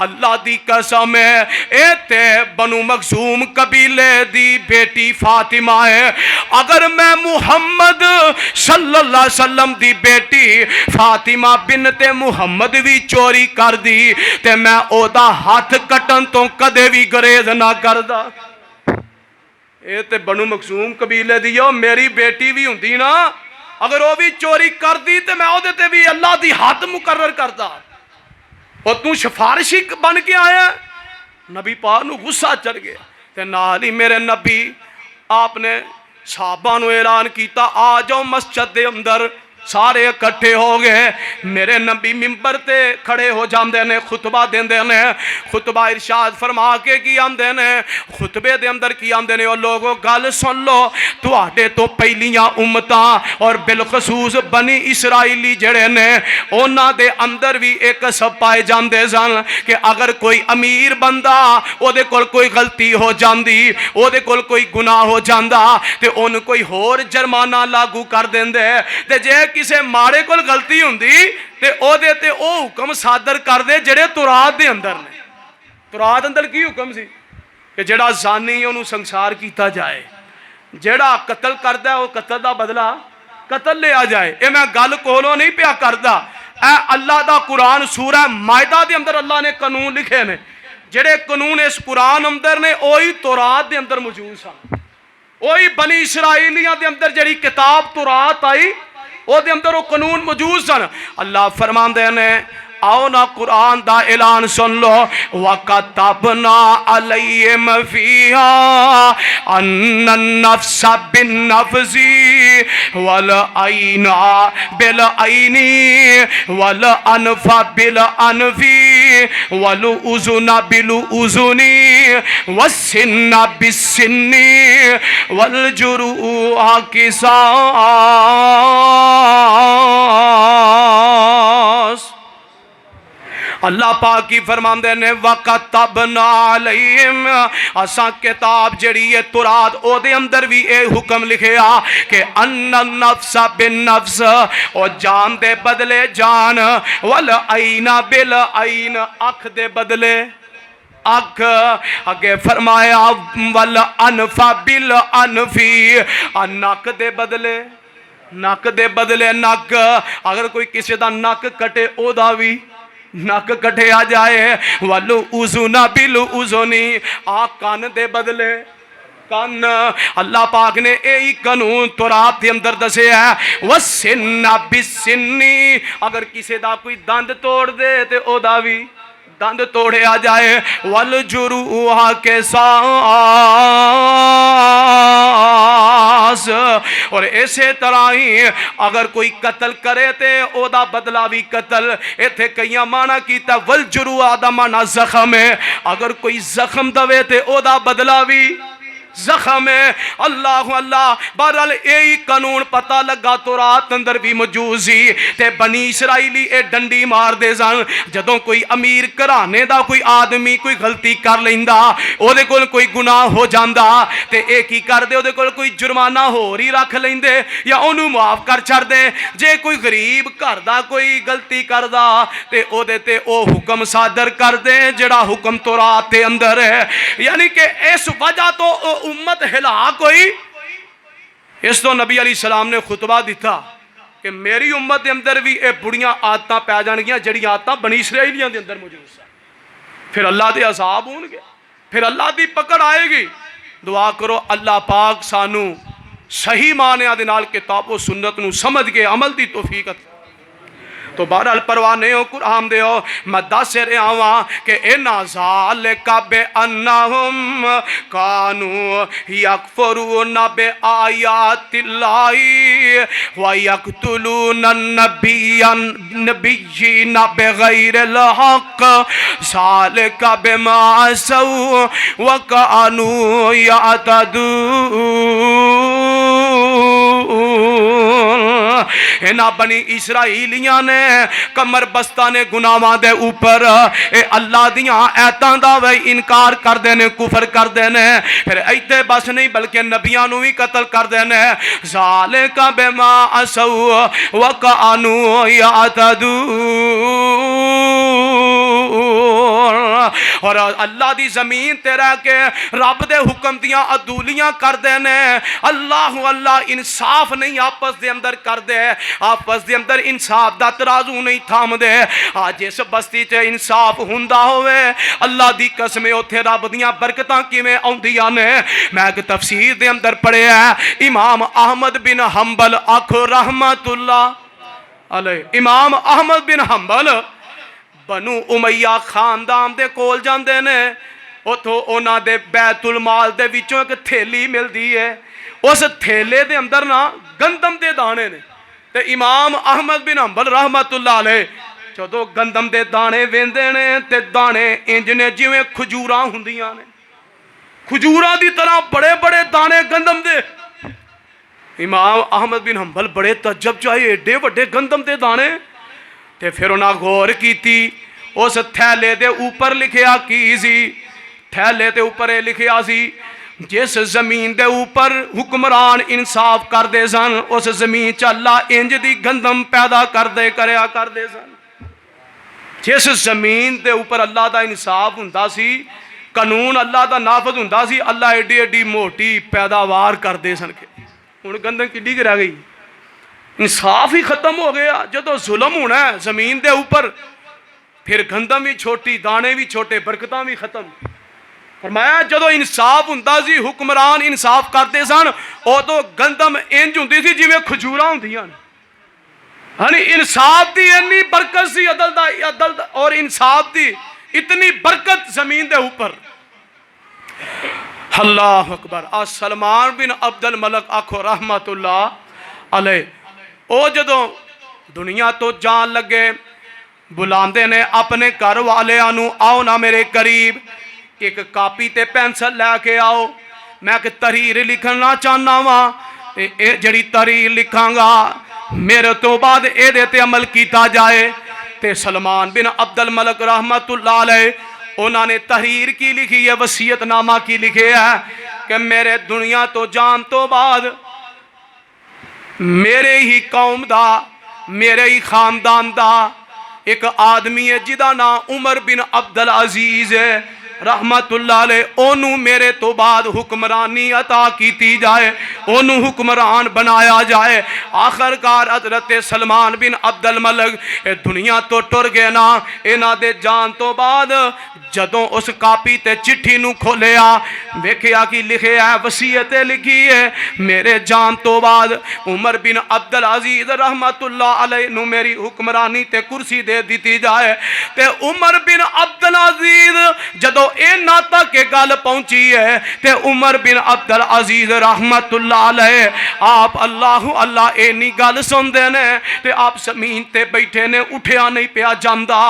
A: اللہ دی قسم ہے اے تے بنو مخزوم قبیلے دی بیٹی فاطمہ ہے، اگر میں محمد صلی اللہ علیہ وسلم دی بیٹی فاطمہ بنت محمد بھی چوری کر دی تے میں او دا ہاتھ کٹن تو کدے بھی گریز نہ کردا۔ اے تے بنو مخزوم قبیلے دی ہو، میری بیٹی بھی ہوندی نا، اگر وہ بھی چوری کر دی تے میں او دے تے بھی اللہ دی حد مقرر کردا، اور تو سفارشی بن کے آیا۔ نبی پاک نو غصہ چڑھ گیا تے نال ہی میرے نبی آپ نے صحابہ نو اعلان کیتا آ جاؤ مسجد دے اندر، سارے اکٹھے ہو گئے۔ میرے نبی منبر تے کھڑے ہو جاندے نے، خطبہ دیندے نے، خطبہ ارشاد فرما کے کی آمدے نے، خطبے دے اندر کی آمدے نے، اور لوگوں گل سن لو، تواڈے تو پہلیاں امتاں اور بالخصوص بنی اسرائیلی جڑے نے انہاں دے اندر بھی ایک سب پائے جاندے سن کہ اگر کوئی امیر بندہ او دے کول کوئی غلطی ہو جاندی، او دے کول کوئی گناہ ہو جاندا تے ان کوئی ہور جرمانہ لاگو کر دیندے، تے جے کسے ماڑے کول غلطی ہوندی تے او دے تے او حکم صادر کر دے جڑے تورات دے اندر نے۔ تورات اندر کی حکم سی؟ کہ جڑا زانی انہوں سنسار کیتا جائے، جڑا قتل کردا ہے وہ قتل دا بدلہ قتل لیا جائے۔ اے میں گل کولوں نہیں پیا کردا، اے اللہ دا قرآن سورہ مائدہ دے اندر اللہ نے قانون لکھے نے، جڑے قانون اس قرآن اندر نے اوہی تورات دے اندر موجود سن، اوہی بنی اسرائیلیاں دے اندر جڑی کتاب تورات آئی او دے اندر وہ قانون موجود سن۔ اللہ فرماندے نے آؤ نا قرآن دا اعلان سن لو، وَكَتَبْنَا عَلَيْهِمْ فِيهَا أَنَّ النَّفْسَ بِالنَّفْسِ وَالْعَيْنَ بِالْعَيْنِ وَالْأَنْفَ بِالْأَنْفِ وَالْأُذُنَ بِالْأُذُنِ وَالسِّنَّ بِالسِّنِّ وَالْجُرُوحَ قِصَاص۔ اللہ پاک کی فرماندے نے وَقَتَبْنَا عَلَيْهِمْ، اساں کتاب جڑی ہے تورات او دے اندر بھی اے حکم لکھیا کہ اَنَّ النَّفْسَ بِالنَّفْسِ، او جان دے بدلے جان، وَالْعَيْنَ بِالْعَيْنِ، اکھ دے بدلے اکھ، اگے فرمایا وَالْأَنْفَ بِالْأَنْفِ، نک دے بدلے نک دے بدلے نک، اگر کوئی کسی دا نک کٹے او دا بھی نک کٹے آ جائے، وَالْأُذُنَ بِالْأُذُنِ، کان دے بدلے کان۔ اللہ پاک نے ایہی قانون تورات دے اندر دسے ہے، وَالسِّنَّ بِالسِّنِّ، اگر کسی دا کوئی دند توڑ دے تے او دا بھی دند توڑے آ جائے، وَالْجُرُوحَ قِصَاص، اور اسی طرح ہی اگر کوئی قتل کرے تے او دا بدلہ بھی قتل۔ ایتھے کئیاں معنی کیتا، وَالْجُرُوحَ دا معنی زخم ہے، اگر کوئی زخم دوے تے او دا بدلہ بھی زخم ہے۔ اللہ اللہ، بہرحال یہی قانون پتہ لگا تورات اندر بھی موجود سی، تے بنی اسرائیلی اے ڈنڈی مار دے سن جدوں کوئی امیر گھرانے دا کوئی آدمی کوئی غلطی کر لیندا، او دے کول کوئی گناہ ہو جاندا تے اے کی کر دے، او دے کول کوئی جرمانہ ہور ہی رکھ لیندے یا اونوں معاف کر چھڑ دے۔ جے کوئی غریب گھر دا کوئی غلطی کردا تے او دے تے او حکم صادر کر دے جڑا حکم تورات دے اندر ہے، یعنی کہ اس وجہ تو امت ہلاک ہوئی۔ اس تو نبی علیہ السلام نے خطبہ دیتا کہ میری امت دے اندر بھی اے بڑیاں عادتاں پہ جان گیاں جڑی عادتاں بنی اسرائیلیاں دے اندر موجود سن، پھر اللہ دے عذاب ہون گے، پھر اللہ دی پکڑ آئے گی۔ دعا کرو اللہ پاک سانو صحیح معنی دے نال کتاب و سنت نو سمجھ کے عمل دی توفیق عطا۔ تو بہرحال پرواہ نہیں ہو قرآن دے ہو، میں دس رہا ہوں کہ اِنَّ ذَلِكَ بِأَنَّهُمْ كَانُوا يَكْفُرُونَ بِآيَاتِ اللَّهِ وَيَقْتُلُونَ النَّبِيِّينَ بِغَيْرِ الْحَقِّ ذَلِكَ بِمَا عَصَوْا وَكَانُوا يَعْتَدُونَ۔ انہاں بنی اسرائیلیاں نے کمر بستہ نے گناہاں دے اوپر اے اللہ دیاں ایتاں دا وی انکار کر دینے، کفر کر دینے، پھر ایتے بس نہیں بلکہ نبیاں نو بھی قتل کر دینے۔ ذالک بما عصوا وکانوا یعتدون، اور اللہ دی زمین تے رہ کے رب دے حکم دیاں عدولیاں کر دینے۔ اللہ اللہ انصاف نہیں آپس دے اندر کر دے، آپس دے اندر انصاف دا ترازو نہیں تھام دے۔ آج اس بستی تے انصاف ہوندا ہوئے، اللہ دی قسم اوتھے رب دیاں برکتاں کیویں اوندیاں نے۔ میں ایک تفسیر دے اندر پڑھیا ہے، امام احمد بن حنبل آکھو رحمت اللہ علیہ، امام احمد بن حنبل بنو امیہ خاندان دے کول جاندے نے، اتھوں انہاں دے بیت المال دے وچوں ایک تھیلی ملدی ہے، اس تھیلے دے اندر نا گندم دے دانے نے، تے امام احمد بن حنبل رحمت اللہ علیہ جدوں گندم دے دانے ویندے نے تے دانے انج نے جویں کھجوراں ہوندیاں نے، کھجوراں دی طرح بڑے بڑے دانے گندم دے۔ امام احمد بن حنبل بڑے تعجب چاہے ایڈے وڈے گندم دے دانے، تے پھر انہاں غور کیتی، اس تھیلے دے اوپر لکھیا کی سی، تھیلے دے اوپر لکھیا سی جس زمین دے اوپر حکمران انصاف کر دے سن، اس زمین چ اللہ انج دی گندم پیدا کر دے کریا کر دے سن۔ جس زمین دے اوپر اللہ دا انصاف ہوندا سی، قانون اللہ دا نافذ ہوندا سی، اللہ ایڈی ایڈی موٹی پیداوار کردے سن کے ہن گندم کڈی کہ رہ گئی، انصاف ہی ختم ہو گیا۔ جدو ظلم ہونا ہے زمین دے اوپر پھر گندم بھی چھوٹی، دانے بھی چھوٹے، برکتاں بھی ختم۔ فرمایا جدو انصاف ہوندا سی، حکمران انصاف کرتے سن، او تو گندم انج ہوندی سی جویں کھجوراں ہوندیاں، یعنی انصاف دی اتنی برکت سی، عدل دا اور انصاف دی اتنی برکت زمین دے اوپر۔ اللہ اکبر۔ سلمان بن عبد الملک آکھو رحمت اللہ علیہ، او جدو دنیا تو جان لگے بلاندے نے اپنے گھر والیاں نو، آؤ نا میرے قریب، ایک کاپی تے پینسل لے کے آؤ، میں ایک تحریر لکھنا چاہنا وا، جڑی تحریر لکھاں گا میرے تو بعد اے دیتے عمل کیتا جائے۔ تے سلمان بن عبد الملک رحمت اللہ علیہ انہوں نے تحریر کی لکھی ہے، وصیت نامہ کی لکھے ہے کہ میرے دنیا تو جان تو بعد میرے ہی قوم دا، میرے ہی خاندان دا ایک آدمی ہے جدا نام عمر بن عبدالعزیز ہے رحمت اللہ علیہ، اونوں میرے تو بعد حکمرانی عطا کیتی جائے، اونوں حکمران بنایا جائے۔ آخرکار حضرت سلمان بن عبد الملک دنیا تو ٹر گئے نا، انہاں دے جان تو بعد جدوں اس کاپی تے چٹھی نو کھولیا ویکھیا کی لکھے ہے، وصیت لکھی ہے میرے جان تو بعد عمر بن عبدالعزیز رحمت اللہ علیہ نو میری حکمرانی تے کرسی دے دیتی جائے۔ تے عمر بن عبدالعزیز جدو اے ناتا کے گل پہنچی ہے تے عمر بن عبدالعزیز رحمت اللہ علیہ آپ اللہ اللہ اے نی گل سن دے نے تے آپ زمین تے بیٹھے نے، اٹھیا نہیں پیا جاندا،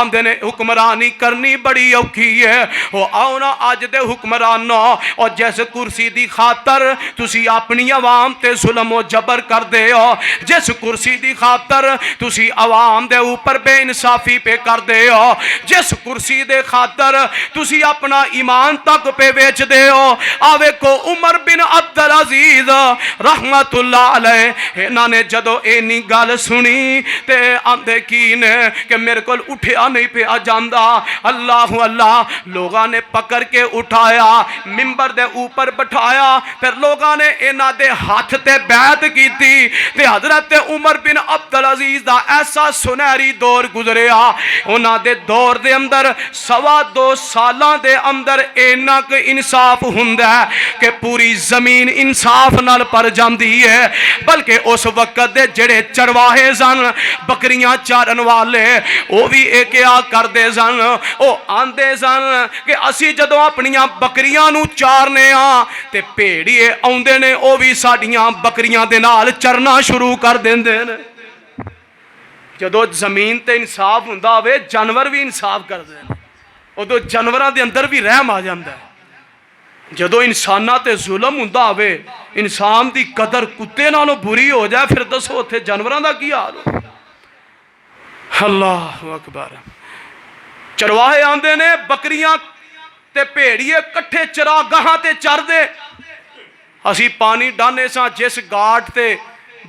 A: آمدے نے حکمرانی کرنی بڑی اوکھی ہے۔ او آؤ نا آج دے حکمرانو، اور جیسے کرسی دی خاطر تسی اپنی عوام تے ظلم و جبر کر دے ہو، جس کرسی دی خاطر تسی عوام دے اوپر بے انصافی پہ کر دے ہو، جس کرسی دے خاطر تسی اپنا ایمان تک پہ بیچ دے ہو، آوے کو عمر بن عبدالعزیز رحمت اللہ علیہ انہاں نے جدو اینی گل سنی تے آندے کی نے کہ میرے کل اٹھیا نہیں پیا جاندا، اللہ اللہ لوگاں نے پکڑ کے اٹھایا، ممبر دے اوپر بٹھایا، پھر لوگاں نے انہاں دے ہاتھ تے بیعت کی تھی تے حضرت عمر بن عبدالعزیز دا ایسا سنہری دور گزریا، انہاں دے دور دے اندر 2.25 سالاں دے اندر اینک انصاف ہوندا ہے کہ پوری زمین انصاف نال پر جاندی ہے۔ بلکہ اس وقت دے جڑے چرواہے سن، بکریاں چارن والے، وہ بھی ایک کیا کر دے سن، وہ آندے سن کہ اسی جدوں اپنیاں بکریاں نو چارنے ہاں تے بھیڑیے آندے نے، وہ بھی ساڈیاں بکریاں دے نال چرنا شروع کر دیندے نے۔ جدو زمین تے انصاف ہوندا ہوئے جانور بھی انصاف کر دے، ادو جانوراں دے اندر بھی رحم آ جاندا ہے۔ جدو انساناں تے ظلم ہوندا ہوئے، انسان دی قدر کتے نالوں بری ہو جائے، پھر دسو اتھے جانوراں دا کی حال ہو۔ اللہ اکبر۔ چرواہے آندے نے بکریاں تے بھیڑیے کٹھے چراگاہاں تے چر دے، اسی پانی ڈانے ساں جس گاٹ تے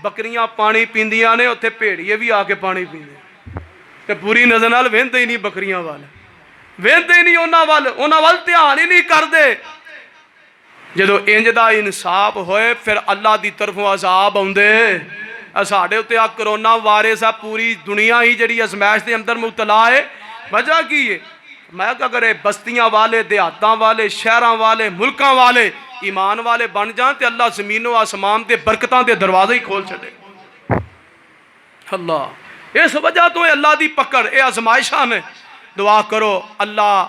A: بکریاں پانی پیندیاں نے اتھے بھیڑیے بھی آ کے پانی پیندے تے پوری نظر نال ویندے ہی نہیں بکریاں والے، ویندے ہی نہیں انہاں وال دھیان ہی نہیں کر دے۔ جدو انج دا انصاف ہوئے پھر اللہ دی طرفوں عذاب آندے۔ ساڈے اتے آ کرونا وائرس ہے، پوری دنیا ہی جڑی ازمائش دے اندر مبتلا ہے، وجہ کی ہے؟ میں کہا کرے بستیاں والے، دیہاتاں والے، شہراں والے، ملکاں والے ایمان والے بن جان تے اللہ زمین و آسمان دے برکتاں دے دروازے ہی کھول چھڑے۔ اللہ اس وجہ تو اللہ دی پکڑ اے آزمائشاں نے۔ دعا کرو اللہ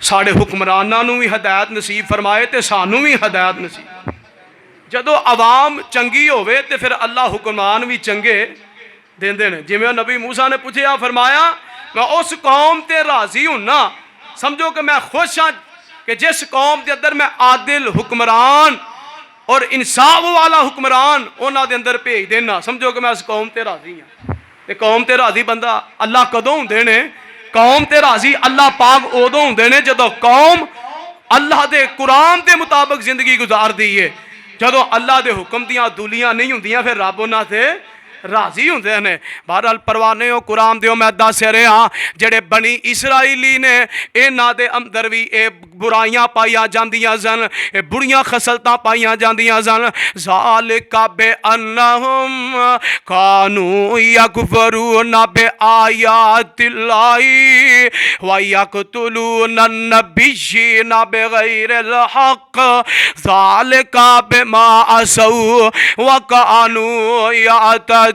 A: ساڑے حکمراناں نو بھی ہدایت نصیب فرمائے تے سانو بھی ہدایت نصیب۔ جدو عوام چنگی ہوئے تے پھر اللہ حکمران بھی چنگے دیندے نے۔ جی میں نبی موسیٰ نے پوچھیا، فرمایا میں اس قوم تے راضی ہوں نا، سمجھو کہ میں خوش ہاں کہ جس قوم دے اندر میں عادل حکمران اور انصاف والا حکمران انہاں دے اندر بھیج دینا، سمجھو کہ میں اس قوم تے راضی ہوں۔ تے قوم تے راضی بندہ اللہ کدوں ہوندے نے؟ قوم تے راضی اللہ پاک ادوں ہوندے نے جدو قوم اللہ دے قرآن دے مطابق زندگی گزار دی ہے۔ جدو اللہ دے حکم دیاں دولیاں نہیں ہوندیاں پھر رب انہاں تے راضی ہوندے نے۔ بہرحال پروانے ہو قرآن دیو میں دس رہا جڑے بنی اسرائیلی نے انہاں دے اندر بھی اے برائیاں پائیاں جاندیاں سن، اے بڑیاں خصلتاں پائیاں جاندیاں سن۔ ذالک بأنہم کانوا یکفرون بآیات اللہ ویقتلون النبیین بغیر الحق ذالک بما عصوا وکانوا یعتدون۔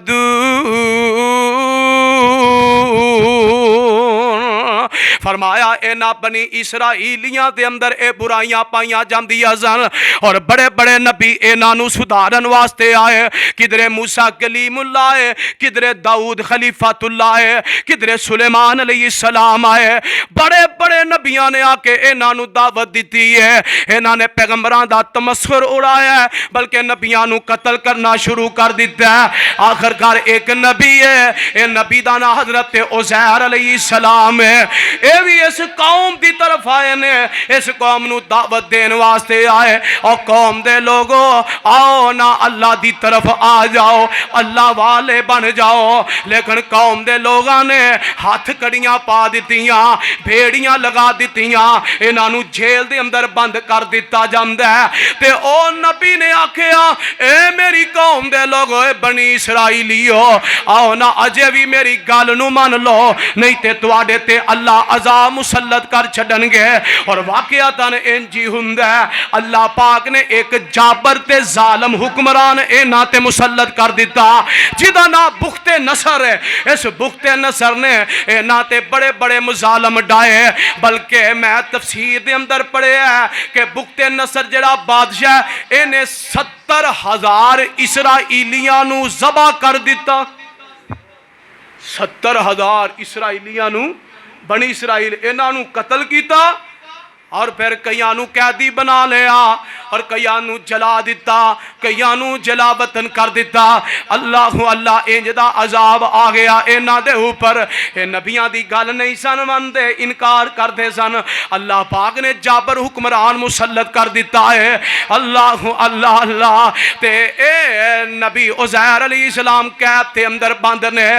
A: فرمایا اینا بنی اسرائیلیاں دے اندر اے برائیاں پائیاں جاندیاں سن اور بڑے بڑے نبی اینا نو سدھارن واسطے آئے، کدرے موسیٰ کلیم اللہ ہے، کدرے داؤد خلیفۃ اللہ ہے، کدرے سلیمان علیہ السلام آئے، بڑے بڑے نبیاں نے آکے اینا نو دعوت دیتی ہے، اینا نے پیغمبران دا تمسخر اڑایا ہے، بلکہ نبیاں نو قتل کرنا شروع کر دیتا ہے۔ آخرکار ایک نبی ہے، اے نبی دا نا حضرت عزیر علیہ السلام ہے، اے بھی اس قوم دی طرف آئے نے، اس قوم نو دعوت دین واسطے آئے اور قوم دے لوگوں آؤ نا اللہ دی طرف آ جاؤ، اللہ والے بن جاؤ، لیکن قوم دے لوگاں نے ہاتھ کڑیاں پا دیتیاں، بھیڑیاں لگا دیتیاں، انہاں نو جیل دے اندر بند کر دیتا جاندہ ہے۔ تے او نبی نے آکھیا اے میری قوم دے لوگوں، اے بنی اسرائیلیو آؤ نا اجے بھی میری گل نو مان لو، نہیں تے تواڈے تے اللہ عذاب مسلط کر چھڈن گے۔ اور واقعاتاً انجی ہوندا ہے، اللہ پاک نے ایک جابر تے ظالم حکمران اینا تے مسلط کر دیتا جدا نا بخت نصر ہے۔ اس بخت نصر نے اینا تے بڑے بڑے مظالم ڈائے، بلکہ میں تفسیر دے اندر پڑھے ہے کہ بخت نصر جڑا بادشاہ انہیں 70,000 اسرائیلیاں نو ذبح کر دیتا۔ 70,000 اسرائیلیاں نو، بنی اسرائیل انہاں نو قتل کیتا اور پھر کئیاں نو قیدی بنا لیا اور کئیاں نو جلا دیتا، کئیاں نو جلا وطن کر دیتا۔ اللہ اللہ انجدہ عذاب آ گیا انہاں دے اوپر، اے نبیاں دی گل نہیں سن مندے، انکار کر دے سن۔ اللہ پاک نے جابر حکمران مسلط کر دیتا ہے۔ اللہ اللہ اللہ تے اے نبی عزیر علیہ السلام قید تے اندر بند نے،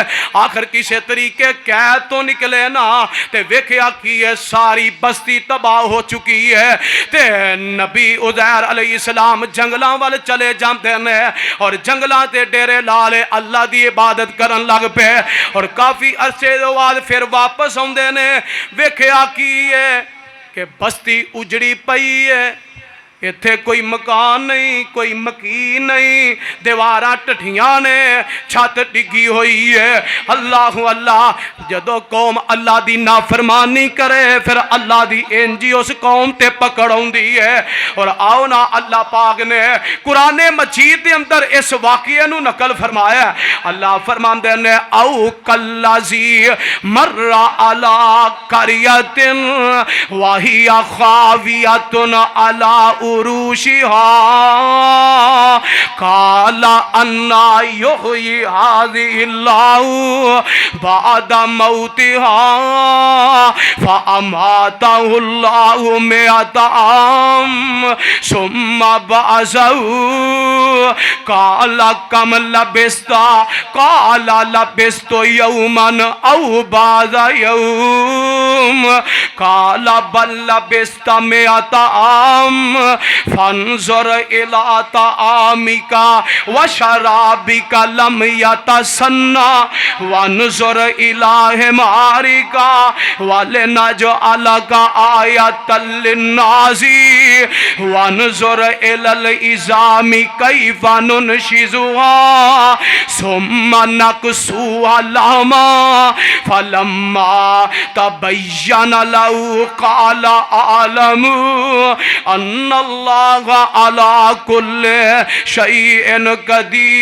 A: آخر کسے طریقے قید تو نکلے نا تے ویکھیا کی ہے ساری بستی تباہ ہو چکی ہے۔ تے نبی عزیر علیہ السلام جنگلاں والے چلے جاندے نے اور جنگلاں تے ڈیرے لالے اللہ دی عبادت کرن لگ پے اور کافی عرصے دے بعد پھر واپس ہوندے نے، ویکھیا کی ہے کہ بستی اجڑی پئی ہے، اتھے کوئی مکان نہیں، کوئی مکین نہیں، دیواراں ٹٹھیاں نے، چھت ڈگی ہوئی ہے۔ اللہ اللہ جدو قوم اللہ دی نافرمانی کرے پھر اللہ دی انجی اس قوم تے پکڑ ہوندی ہے۔ اور آؤ نا اللہ پاک نے قرآن مجید دے اندر اس واقعے نو نقل فرمایا ہے۔ اللہ فرماندے نے او کاللذی مر علی قریۃ وہی خاویۃ علی عروشها قال انا یحیی هذه الله بعد موتها فاماته الله 100 عام ثم بعثه قال كم لبثت قال لبثت يوما او بعض يوم قال بل لبثت 100 عام فانظر الى طعامك وشرابك لم يتسنى وانظر الى حمارك ولنجعلك آية للناس وانظر الى العظام كيف ننشزها ثم نكسوها لحما فلما تبين له قال أعلم ان اللہ علی کل شیء قدیر۔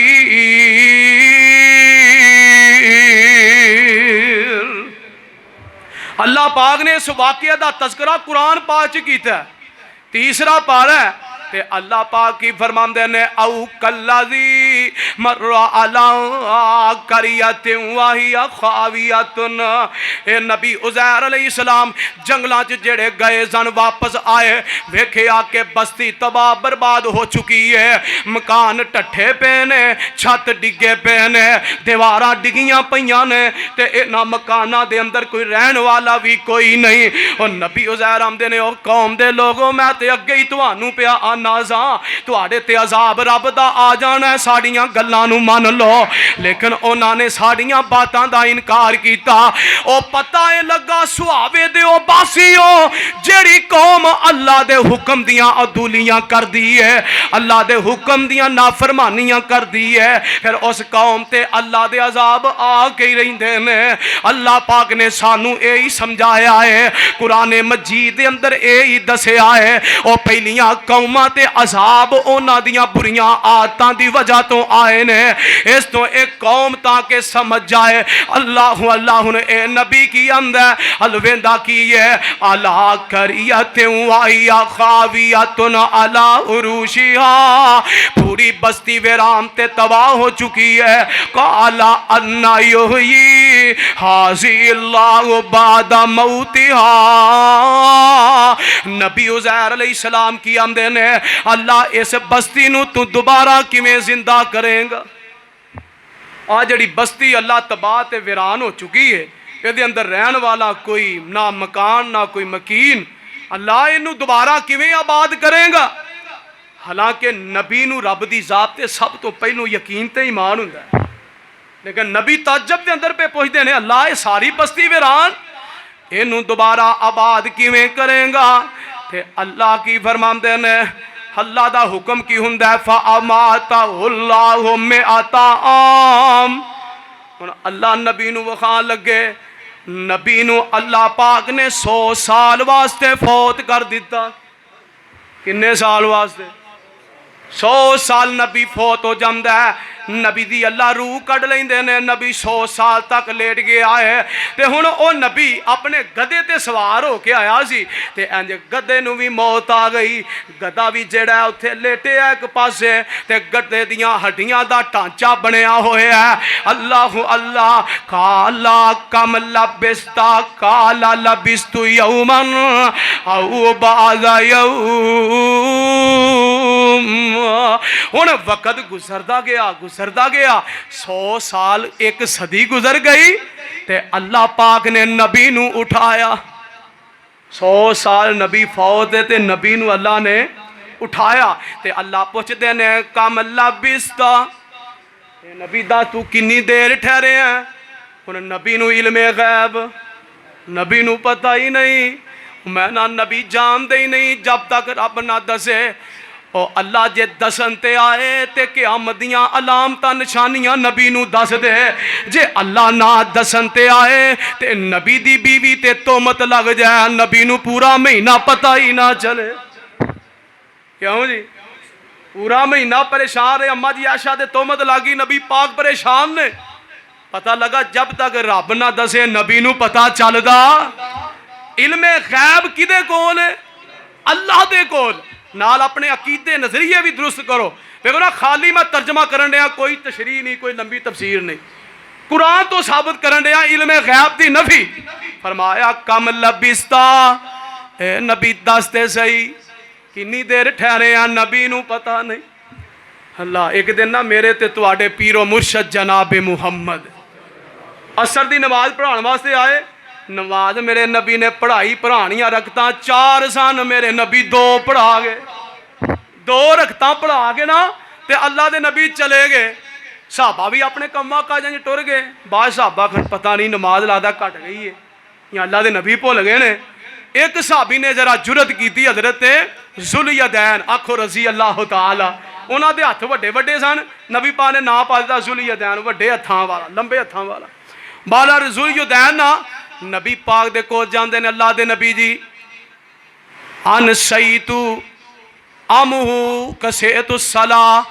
A: اللہ پاک نے اس واقعہ دا تذکرہ قرآن پاک چ کیتا ہے، تیسرا پارہ ہے تے اللہ پاک کی فرماندے نے او کاللذی مر علی قریۃ وہی خاویۃ. اے نبی عزیر علیہ السلام جنگلاں جڑے گئے سن واپس آئے ویکھیا کہ بستی تباہ برباد ہو چکی ہے, مکان ٹٹھے پے نے, چھت ڈگے پے نے, دیواراں ڈگیاں پیاں نے تے انہاں مکاناں دے اندر کوئی رہن والا بھی کوئی نہیں. اور نبی عزیر آمدے نے, او قوم دے لوگوں میں تے اگے ہی تانوں پیا آنا ساں, تواڈے تے عذاب رب دا آ جانا ہے, ساڈیاں گلاں نوں من لو. لیکن انہاں نے ساڈیاں باتاں دا انکار کیتا. او پتہ اے لگا سہاوے دے او باسیو جیڑی قوم اللہ دے حکم دیاں عدولیاں کر دی ہے, اللہ دے حکم دیاں نافرمانیاں کر دی ہے, پھر اس قوم تے اللہ دے عذاب آ کے ہی رہندے نے. اللہ پاک نے سانو اے ہی سمجھایا ہے, قرآن مجید دے اندر اے ہی دسیا ہے, او پہلیاں قوماں تے عذاب انہاں دیاں بریاں عادتاں دی وجہ تو آئے نے. اس تو ایک قوم تاکہ سمجھ جائے اللہ اللہ نے اے نبی کی اندر الویندا کی ہے, الا قریۃ وہی خاویۃ علی عروشہا, پوری بستی ویران تے تباہ ہو چکی ہے. قال ان یحیی ھذی اللہ بعد موتہا, نبی عزیر علیہ السلام کی آمدے نے, اللہ اس بستی نو تو دوبارہ کیویں زندہ کرے گا؟ آ جڑی بستی اللہ تباہ تے ویران ہو چکی ہے, یہ اندر رہن والا کوئی نہ مکان نہ کوئی مکین, اللہ انہوں دوبارہ کیویں آباد کرے گا؟ حالانکہ نبی نو رب دی ذات تے سب تو پہلو یقین تے ایمان ہوندا ہے, لیکن نبی تعجب دے اندر پہ پہنچتے ہیں, اللہ یہ ساری بستی ویران انہوں دوبارہ آباد کیویں کرے گا؟ تے اللہ کی فرماندے نے, اللہ دا حکم کی ہوندا ہے فَأَمَاتَهُ اللَّهُ مِئَةَ عام. اللہ نبی نو وخان لگے, نبی نو اللہ پاک نے 100 سال واسطے فوت کر دیتا. کنے سال واسطے؟ 100 سال نبی فوت ہو جاندہ ہے. نبی دی اللہ روح کڑ لیندے نے, نبی 100 سال تک لیٹ گیا ہے. تے ہن او نبی اپنے گدے تے سوار ہو کے آیا سی, تے انج گدے نو بھی موت آ گئی. گدا بھی جڑا ہے اوتھے لیٹے ہے ایک پاسے, تے گدے دیاں ہڈیاں دا ٹانچا بنیا ہویا ہے. اللہ اللہ. قالا کم لبستا, قالا لبست یوما او بعض یوم. ہن وقت گزردا گیا 100 سال ایک صدی گزر گئی, تے اللہ پاک نے نبی نو اٹھایا. 100 سال نبی فوت ہے تے نبی نو اللہ نے اٹھایا. تے اللہ پوچھ دے نے کم لبستا, نبی دا تو کنی دیر ٹھہرے ہیں؟ ہن نبی نو علم غیب, نبی نو پتہ ہی نہیں, میں نہ نبی جان دے ہی نہیں جب تک رب نہ دسے. او اللہ جے دسن تے آئے تے قیامت دیاں علامتاں نشانیاں نبی نو دس دے. جے اللہ نہ دسن تے آئے تے نبی دی بیوی تے تہمت لگ جائے, نبی نو پورا مہینہ پتہ ہی نہ چلے. کیوں جی؟ پورا مہینہ پریشان رہے, اماں جی عائشہ دے تہمت لگی, نبی پاک پریشان نے. پتہ لگا جب تک رب نہ دسے نبی نو پتہ چلدا. علم غیب کدے کول ہے؟ اللہ دے کول. نال اپنے عقیدے نظریے بھی درست کرو. دیکھو نا, خالی میں ترجمہ کرن دیا, کوئی تشریح نہیں, کوئی لمبی تفسیر نہیں, قرآن تو ثابت کرن دیا علم غیب دی نفی. فرمایا کم لبستا, اے نبی دستے صحیح کنی دیر ٹھہرے ہیں؟ نبی نو پتہ نہیں. اللہ ایک دن نا میرے تے تواڈے پیر و مرشد جناب محمد عصر دی نماز پڑھان واسطے آئے. نماز میرے نبی نے پڑھائی, پڑھانیاں رکھتاں 4 سن, میرے نبی 2 پڑھا گئے. 2 رکھتاں پڑھا کے نا تے اللہ دے نبی چلے گئے. صحابہ بھی اپنے کماں کاجاں وچ ٹر گئے. بعد صحابہ کھن پتہ نہیں نماز لگدا گھٹ گئی ہے یا اللہ دے نبی بھول گئے نے. ایک صحابی نے ذرا جرت کیتی, حضرت ذوالیدین آکھو رضی اللہ تعالی, انہاں دے ہاتھ وڈے وڈے سن. نبی پاک نے نام پا دتا ذوالیدین, وڈے ہتھاں والا, لمبے ہتھاں والا. بالا ذوالیدین نا نبی پاک دے کو جاندے نے, اللہ دے نبی جی ان سیتو امہو کسیت الصلاۃ,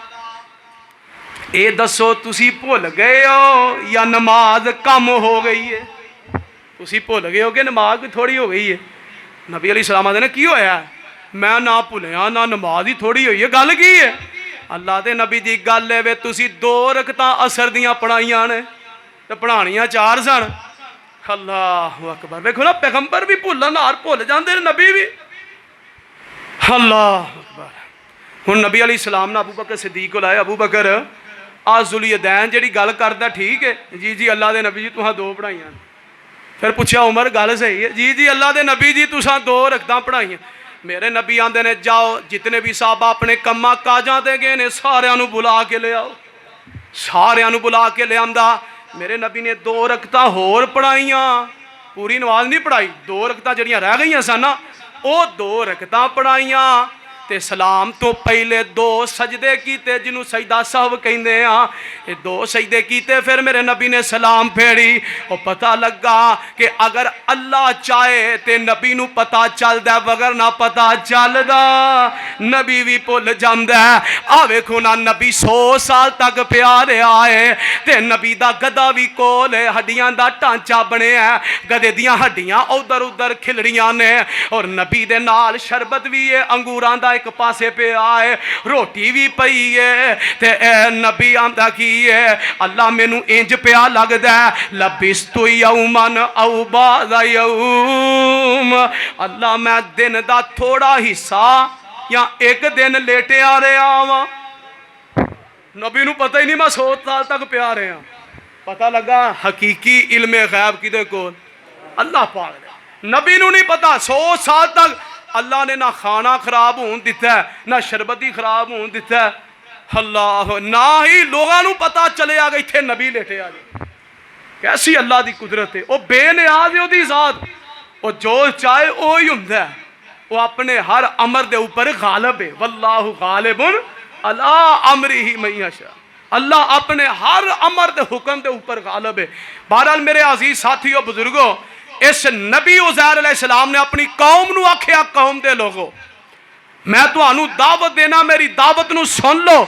A: اے دسو تسی بھول گئے ہو یا نماز کم ہو گئی ہے؟ تسی بھول گئے ہو کہ نماز بھی تھوڑی ہو گئی ہے؟ نبی علیہ السلام آدھے نے کی ہویا ہے؟ میں نہ بھولیا نہ نماز ہی تھوڑی ہوئی ہے, گل کی ہے؟ اللہ دے نبی دی گل ہے وے تسی 2 رکعتاں اثر دیاں پڑھائیاں نے تے پڑھانیاں 4 سن اللہ اکبر ویکھو نا پیغمبر بھی بھولن ہار بھول جاندے نے نبی بھی اللہ اکبر ہن نبی علیہ السلام نے ابو بکر صدیق کو لائے ابو بکر آ ذوالدین جڑی گل کردا ٹھیک ہے جی اللہ دے نبی جی تساں 2 پڑھائیاں پھر پوچھا عمر گل صحیح ہے جی اللہ دے نبی جی تساں 2 رکعتاں پڑھائیاں میرے نبی آندے نے جاؤ جتنے بھی صحابہ اپنے کماں کاجاں تے گئے نے ساریاں نو بلا کے لے آؤ ساریاں نو بلا کے لے آندا میرے نبی نے 2 رکعتاں ہور پڑھائیاں پوری نماز نہیں پڑھائی 2 رکعتاں جڑیاں رہ گئیاں سن نا او 2 رکعتاں پڑھائیاں تے سلام تو پہلے 2 سجدے کیتے جنہوں سجدہ سہو کہندے ہاں یہ 2 سجدے کیتے پھر میرے نبی نے سلام پھیڑی اور پتہ لگا کہ اگر اللہ چاہے تے نبی نو پتہ چل دا وگر نہ پتہ چل دا نبی بھی بھول جاندا ہے آ ویکھو نا نبی 100 سال تک پیارے آئے تے نبی دا گدا بھی کول ہے ہڈیاں دا ٹانچا بنے ہے گدے دیاں ہڈیاں ادھر ادھر کھلڑیاں نے اور نبی دے نال شربت بھی ہے انگوراں دا ایک پاسے پہ آئے روٹی بھی پئی ہے تے اے نبی آندا کی ہے اللہ مینوں انج پیا لگدا ہے لبستو یومن او بعض یوم اللہ میں دن دا تھوڑا حصہ یا ایک دن لیٹے آ رہا ہاں نبی نو پتہ ہی نہیں میں 100 سال تک پیا رہا پتہ لگا حقیقی علم غیب کدے کول اللہ پاک دے نبی نو نہیں پتہ 100 سال تک اللہ نے نہ کھانا خراب ہون دیتا ہے نہ شربتی خراب ہون دیتا ہے اللہ نہ ہی لوگاں نو پتہ چلے آ گئی تھے نبی لیٹے آ گئے کیسی اللہ دی قدرت ہے وہ بے نیاز ہے وہ دی ذات وہ جو چاہے وہی ہوندا ہے وہ اپنے ہر امر دے اوپر غالب ہے واللہ غالب اللہ امرہ من یشاء اللہ اپنے ہر امر دے حکم دے اوپر غالب ہے بہرحال میرے عزیز ساتھیو بزرگوں اس نبی عزیر علیہ السلام نے اپنی قوم نو آکھیا قوم دے لوگو میں تو انو دعوت دینا میری دعوت نو سن لو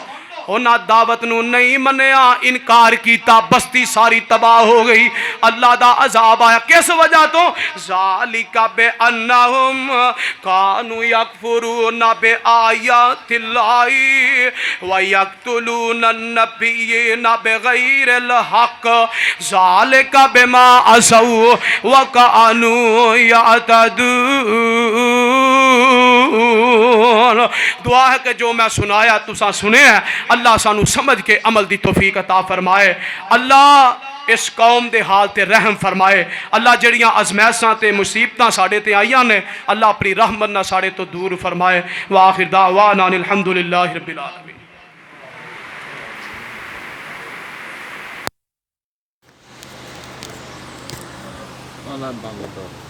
A: انہاں دعوت نو نہیں منیا انکار کیتا بستی ساری تباہ ہو گئی اللہ دا عذاب آیا کس وجہ تو ذالک بے انہم کانو یکفرون بے آیات اللہ ویقتلون النبیین بغیر الحق ذالک بما عصوا وکانوا یعتدون دعا ہے کہ جو میں سنایا تساں سنے ہیں اللہ سانو سمجھ کے عمل دی توفیق عطا فرمائے اللہ اس قوم دے حال تے رحم فرمائے اللہ جڑیاں ازمیساں تے مصیبتاں ساڑے تے آئیاں نے اللہ اپنی رحمت نہ ساڑے تو دور فرمائے وآخر دعوانا الحمدللہ رب العالمین
B: Allah